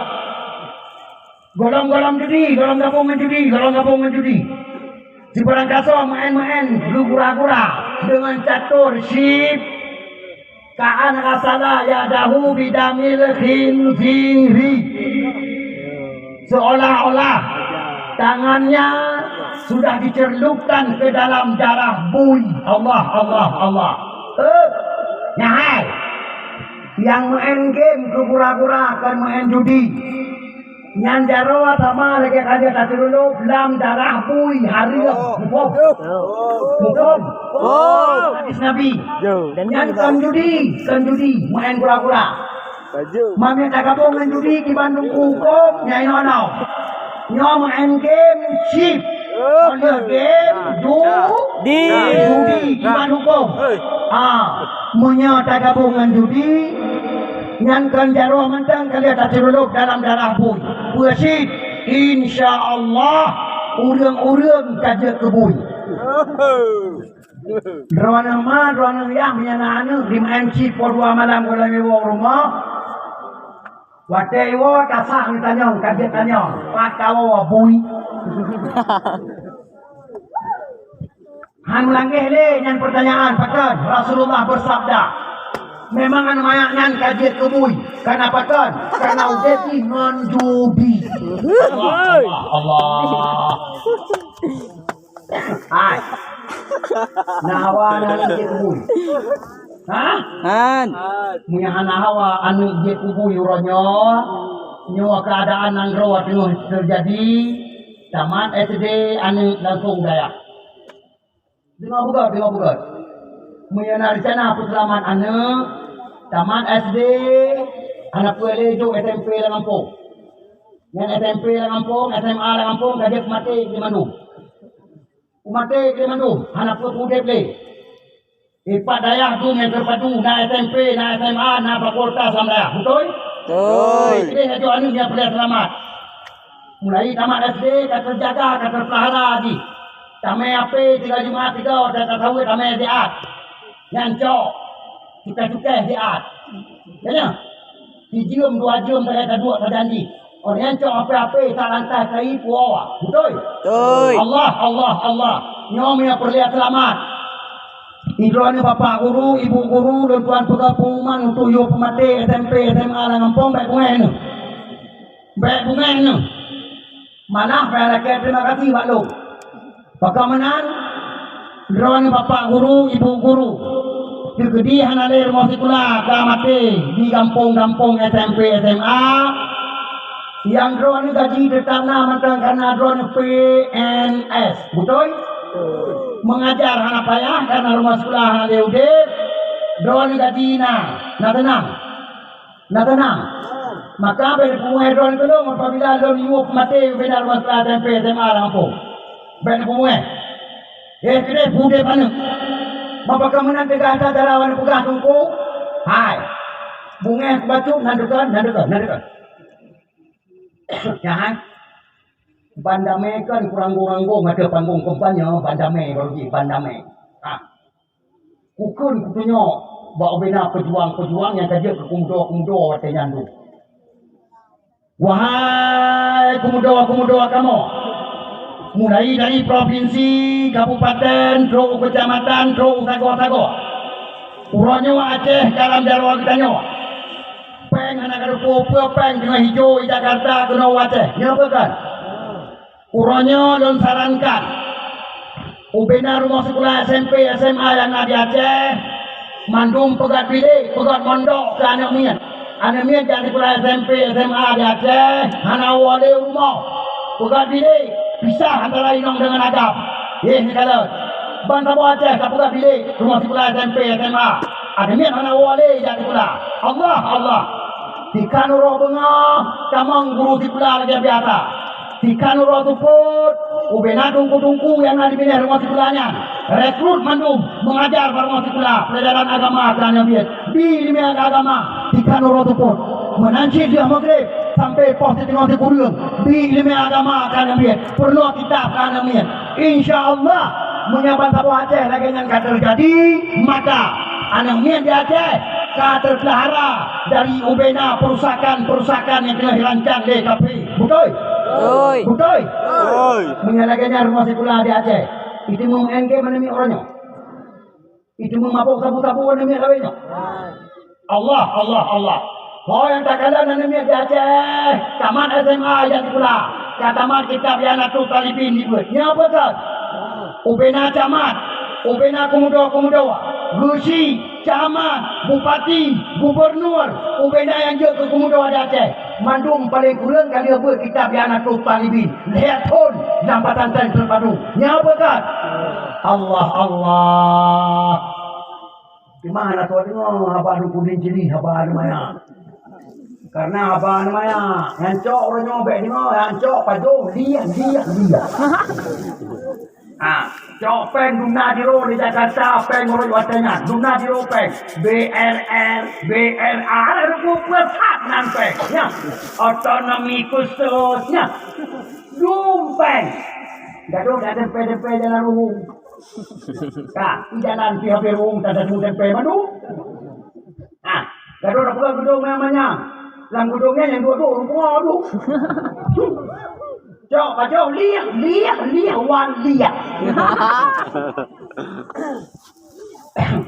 golong-golong judi golong gabungan judi si orang kasar main pura-pura dengan catur ship ka'an rasala yadahu bidamil khinziri seolah-olah tangannya sudah dicelupkan ke dalam darah bui. Allah. Nyahai yang main game ke pura-pura akan main judi nyan jarawa sama lagi kaja tak dulu dalam darah bui hari hukum hadis Nabi nyan kan judi main pura-pura mami tak gabung dengan judi di Bandung hukum nyai nonau nyo main game chip oleh game judi di Bandung hukum munya tak gabung dengan judi nyan kan jarawa mentang kalian tak dulu dalam darah bui Puasid, insyaallah urang-urang kaja kebui. Drone yang menyana di MC por 2 malam kalau mewa rumah. Wate iwo kasah ditanya, kaja tanya, pakawa bui. Han langeh le yang pertanyaan pakan Rasulullah bersabda. Memang anu mayangan kajian kebui. Kenapa kan? Karena udah ngon judi. Allah. Hai. Nawa kajian kebui. Hah? Munya hawa anu je kebui uronyo. Nyawa keadaan nang rawa tengah terjadi. Taman SD anu langsung daya. Dengar bukan. Mengenal sana puselaman anak, tamat SD, anak pelejo SMP lang Lampung. Yang SMP lang Lampung, SMA lang Lampung, kajet mati di Bandung. Umate di Bandung, anak putudep le. Ipat dayah tu yang terpadu, na SMP, na SMA, na fakultas dalam dayah. Betul? Betul. Ini hanya anu yang perlu selamat. Mulai tamat SD, kata terjaga, kata terpelihara lagi. Tamai apa, 3 Jumaat 3, kata tahu tamai ziat. Nyancok, suka-suka ziat. Kena? 3 jam, 2 jam, kata 2, kata janji. Orang nyancok apa-apa, tak lantai, kai puawa. Betul? Betul. Allah. Nyom yang perlu selamat. Idroani bapak guru, ibu guru, dan tuan pegawai pengumuman untuk yo pemati SMP, SMA lang Lampung, baik bunga ini. Mana rakyat terima kasih Pak Lu. Bagaimana? Idroani bapak guru, ibu guru. Di hanalir mosikula kamati di kampung-kampung SMP, SMA. Yang drone gaji ditanam mentang karena drone PNS. Betul? Mengajar anak payah karena rumah sekolah anak leudep drone gaji na tenang maka beri pumuai drone itu dong apabila drone ibu mati bina rumah sekolah SMP SMA Lampung beri pumuai kira bude mana bapak kemenang tegak ada darawan pegah tungku hai bunga batu nandukan ya Bandame kan kurang-kurang ada panggung kampanye Bandame baru di Bandame. Kukun kutunya bawa bina pejuang yang kerja ke kumudo watenya tu. Wahai kumudo kamu. Mulai dari provinsi, kabupaten, terus kecamatan, terus sago. Uronyo Aceh kalam darwa kitanya. Peng anak ada peng dengan hijau di Jakarta kena Aceh. Nyapa kan? Uronyo dan sarankan ubena rumah sekolah SMP SMA yang ada di Aceh mandum pegat bilik pegat mondok ke anak mian jadi sekolah SMP SMA di Aceh hana wale rumah pegat bilik pisah antara inong dengan agam ini kalau bangsa Aceh tak pegat bilik rumah sekolah SMP SMA ada mian hana wale jadi sekolah Allah ikan roh bengah camang guru sekolah lagi biasa ikan roh tuput ubena tungku yang ada di rumah sekolahnya rekrut mandum mengajar pada rumah sekolah pelajaran agama dan biar di ilmiah agama ikan roh tuput menanci dia maghrib sampai pos di tengah kurung di ilmiah agama dan biar perlu kitab dan biar insyaallah menyaban satu Aceh lagi yang terjadi maka anak mian di Aceh terpelihara dari ubena perusakan yang telah dirancang DKP betul menyalahkannya rumah sekolah di Aceh itu mengengke menemi orangnya itu memabuk sabu-sabu menemi kawinnya Allah kau yang tak kalah menemi di Aceh tamat SMA yang sekolah tamat kitab yang atu talibin dibuat apa kan ubena camat ubena komodo gusi camat bupati gubernur ubena yang je ke komodo di Aceh mandum paling kurang kali buat kitab yang atu talibin lihat pun jambatan terpadu nyapa kan Allah di mana tu tengok abah kudin jadi abah maya karena abah maya hancok orang nyobek tengok hancok padu dia Copeng Duna Diro di Jakarta, peng orang watanya, Duna Diro peng, BRR, BRA, ada pusat nan peng, ya, otonomi khususnya, dumpeng, gaduh ada PDP jalan umum, di jalan PHP umum ada DP madu, gaduh ada pula gedung namanya, lang gedungnya yang dua rumah. Jauh lihat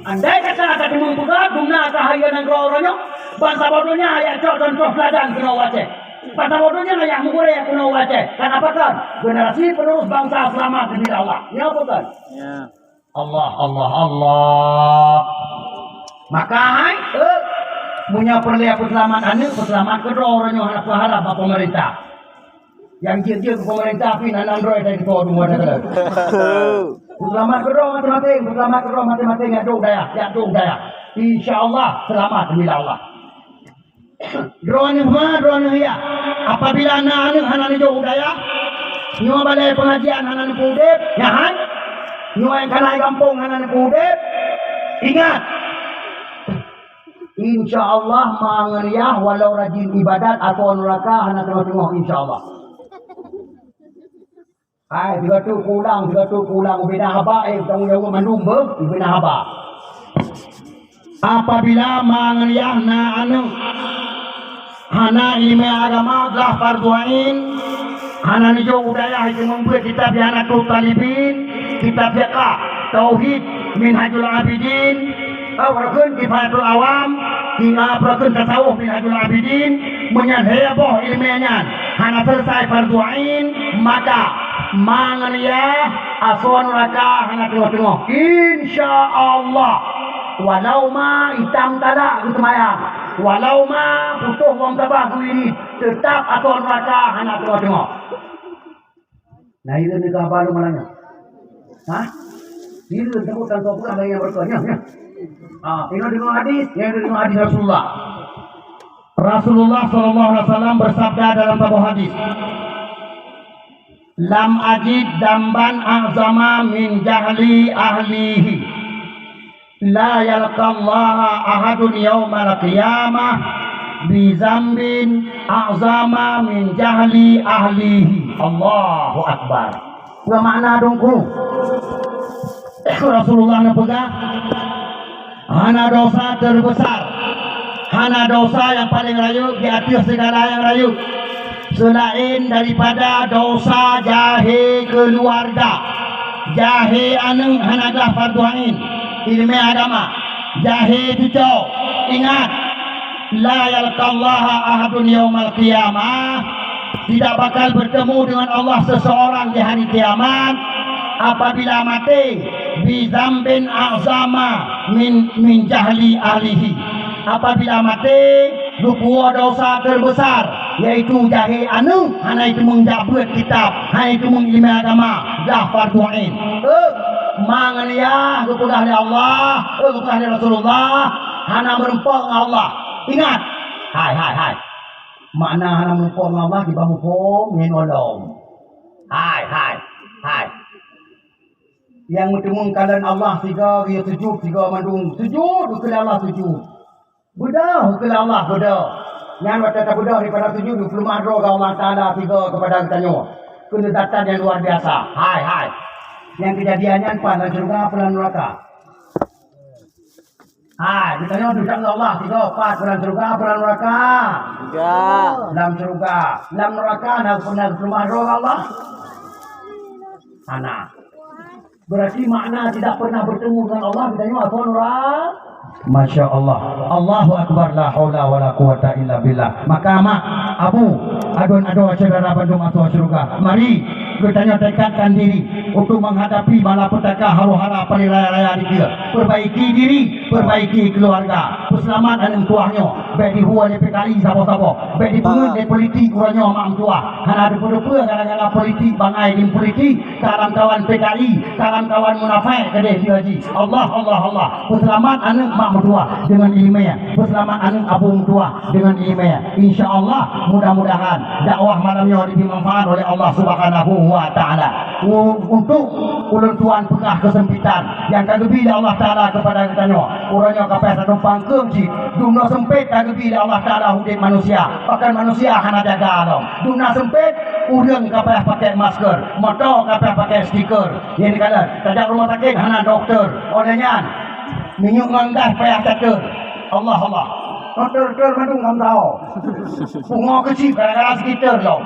andai kata ada di membuka dumna cahaya dan orangnya bangsa bodohnya ayat contoh pelajaran kena wajah bangsa bodohnya ayat mukure yang kena wajah kenapa kan generasi penerus bangsa selamat demi Allah ya bukan Allah maka punya perlihat selamat kedua orangnya anak berharap pemerintah yang dia ke pemerintah tapi Android dari bawah rumah Selamat kerja mati-mati, selamat kerja mati-mati ngaduk daya. Insyaallah selamat demi Allah. Drone ya. Apabila anak hanan jauh daya, nyo balai pengajian hanan pudep, ya han? Nyo yang kanai kampung hanan pudep. Ingat. Insyaallah mangeriah walau rajin ibadat atau neraka hanan tengok-tengok insyaallah. Hai, tiga tu pulang bina haba tanggung jawab mandung bina haba. Apabila mangeriah na anu hana ilmu agama adalah fardu ain, hana nijo budaya itu membuat kitab Hanatul Talibin, kitab fiqh, tauhid, minhajul abidin, awrakun kifayatul awam, hingga awrakun tasawuf minhajul abidin, menyadheboh ilmiahnya, hana selesai fardu ain, maka mangeriah aswan neraka hana tengok-tengok. Insyaallah. Walau ma hitam talak kesemayang, walau ma putuh wong tabah ini tetap asal neraka hana tengok-tengok. Nah itu ni apa lu malangnya? Hah? Ini sebutan sopan yang bertanya. Ini dengan hadis, yang dengan hadis Rasulullah. Rasulullah sallallahu alaihi wasallam bersabda dalam sebuah hadis, "Lam ajid damban a'zama min jahli ahlihi." La yalqallaha ahadun yawmal qiyamah bi zambin a'zama min jahli ahlihi. Allahu akbar. Apa makna dongku? Rasulullah pegang hana dosa terbesar, hana dosa yang paling rayu di atas segala yang rayu selain daripada dosa jahe keluarga. Jahe anu hanalah fardu ain ilmu agama, jahe itu jauh. Ingat, la yalqallaha ahadun yaumal qiyamah, tidak bakal bertemu dengan Allah seseorang di hari kiamat apabila mati bi zambin azama min jahli ahlihi, apabila mati dua dosa terbesar yaitu jahe anu hana itu menjabat kitab, hana itu mengilmu agama, dah fardu ain. Mangania gupegah dari Allah, gupegah dari Rasulullah, hana merempong Allah. Ingat, hai. Makna hana merempong Allah di bawah pom ngenolong. Hai. Yang bertemu kalian Allah tiga dia sujud, tiga mandung sujud, kepada Allah sujud. Budak kepada Allah budak. Yang kata budak daripada sujud belum madro ke Allah Taala tiga kepada tanya. Kedekatan yang luar biasa. Hai. Yang kejadiannya pada surga pelan neraka. Ditanya dosa Allah 3 4 pelan surga pelan neraka. 3 dalam surga, dalam neraka nak pernah rumah roh Allah. Berarti makna tidak pernah bertemu dengan Allah ditanya apa neraka? Masya Allah. Allahu Akbar, la haula wa la quwata illa billah. Maka Abu adun saudara Bandung atau surga, mari kita tekadkan diri untuk menghadapi malapetaka huru-hara paling raya-raya di dia. Perbaiki diri, perbaiki keluarga, keselamatan tuahnya. Baik di huwa di PKI sabo-sabo, baik di pengen di politik kurangnya mak tua. Hana ada pada kadang-kadang politik bangai di politik, kawan-kawan PKI, kawan-kawan munafik kedai dia haji. Allah. Keselamat anak mak tua dengan ilmunya, keselamat anak abung tua dengan ilmunya. Insyaallah mudah-mudahan dakwah malamnya dimanfaat oleh Allah Subhanahu wa taala. Untuk ulun tuan pengah kesempitan yang kagebi Allah taala kepada katanya urangnya kapes numpang keungsi dumna sempit kagebi Allah taala hukum manusia, bahkan manusia hana jaga dong. Dumna sempit urang kapes pakai masker, motor kapes pakai stiker. Yang dikatakan tajak rumah sakit hana dokter, olehnya minyak nganggas payah catur. Allah dokter mandung kamu tahu bunga kecil kadang-kadang sekitar loh.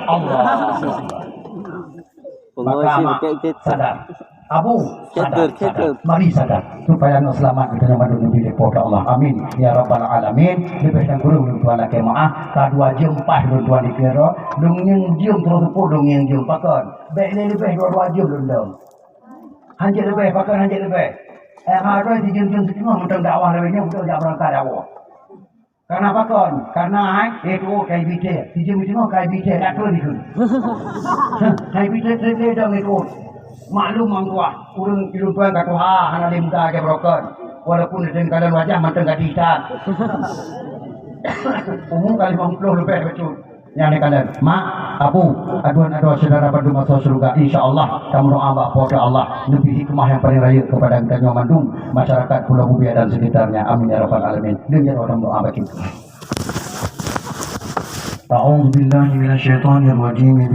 Allah maka sadar Abu sadar. Mari sadar supaya nak selamat kita madu nabi kepada Allah. Amin ya rabbal alamin. Lebih dan guru tuan laki maaf kadua jam pas tuan dikira dong yang jam terus pun dong yang jam pakai baik ni lebih dua jam dong hanjir lebih pakai hanjir lebih ada di jam setengah untuk dakwah lebihnya untuk jak berangkat dakwah. Kenapa kon? Karena itu kayak bite, di jam itu kayak bite, tak boleh ikut. Kayak bite dong ikut. Maklum mang tua, urang hidup tuan kata ha, hana limta ke broken. Walaupun dengan keadaan wajah mantan gadisan. Umum kali 50 lebih betul. Yang kalian, mak, abu, aduan saudara pada masuk surga. InsyaAllah kamu doa kepada Allah lebih hikmah yang paling raya kepada kita yang Bandung, masyarakat Pulau Bubiak dan sekitarnya. Amin ya rabbal alamin. Dengan orang doa bagi. A'udzubillahi minasyaitonirrajim.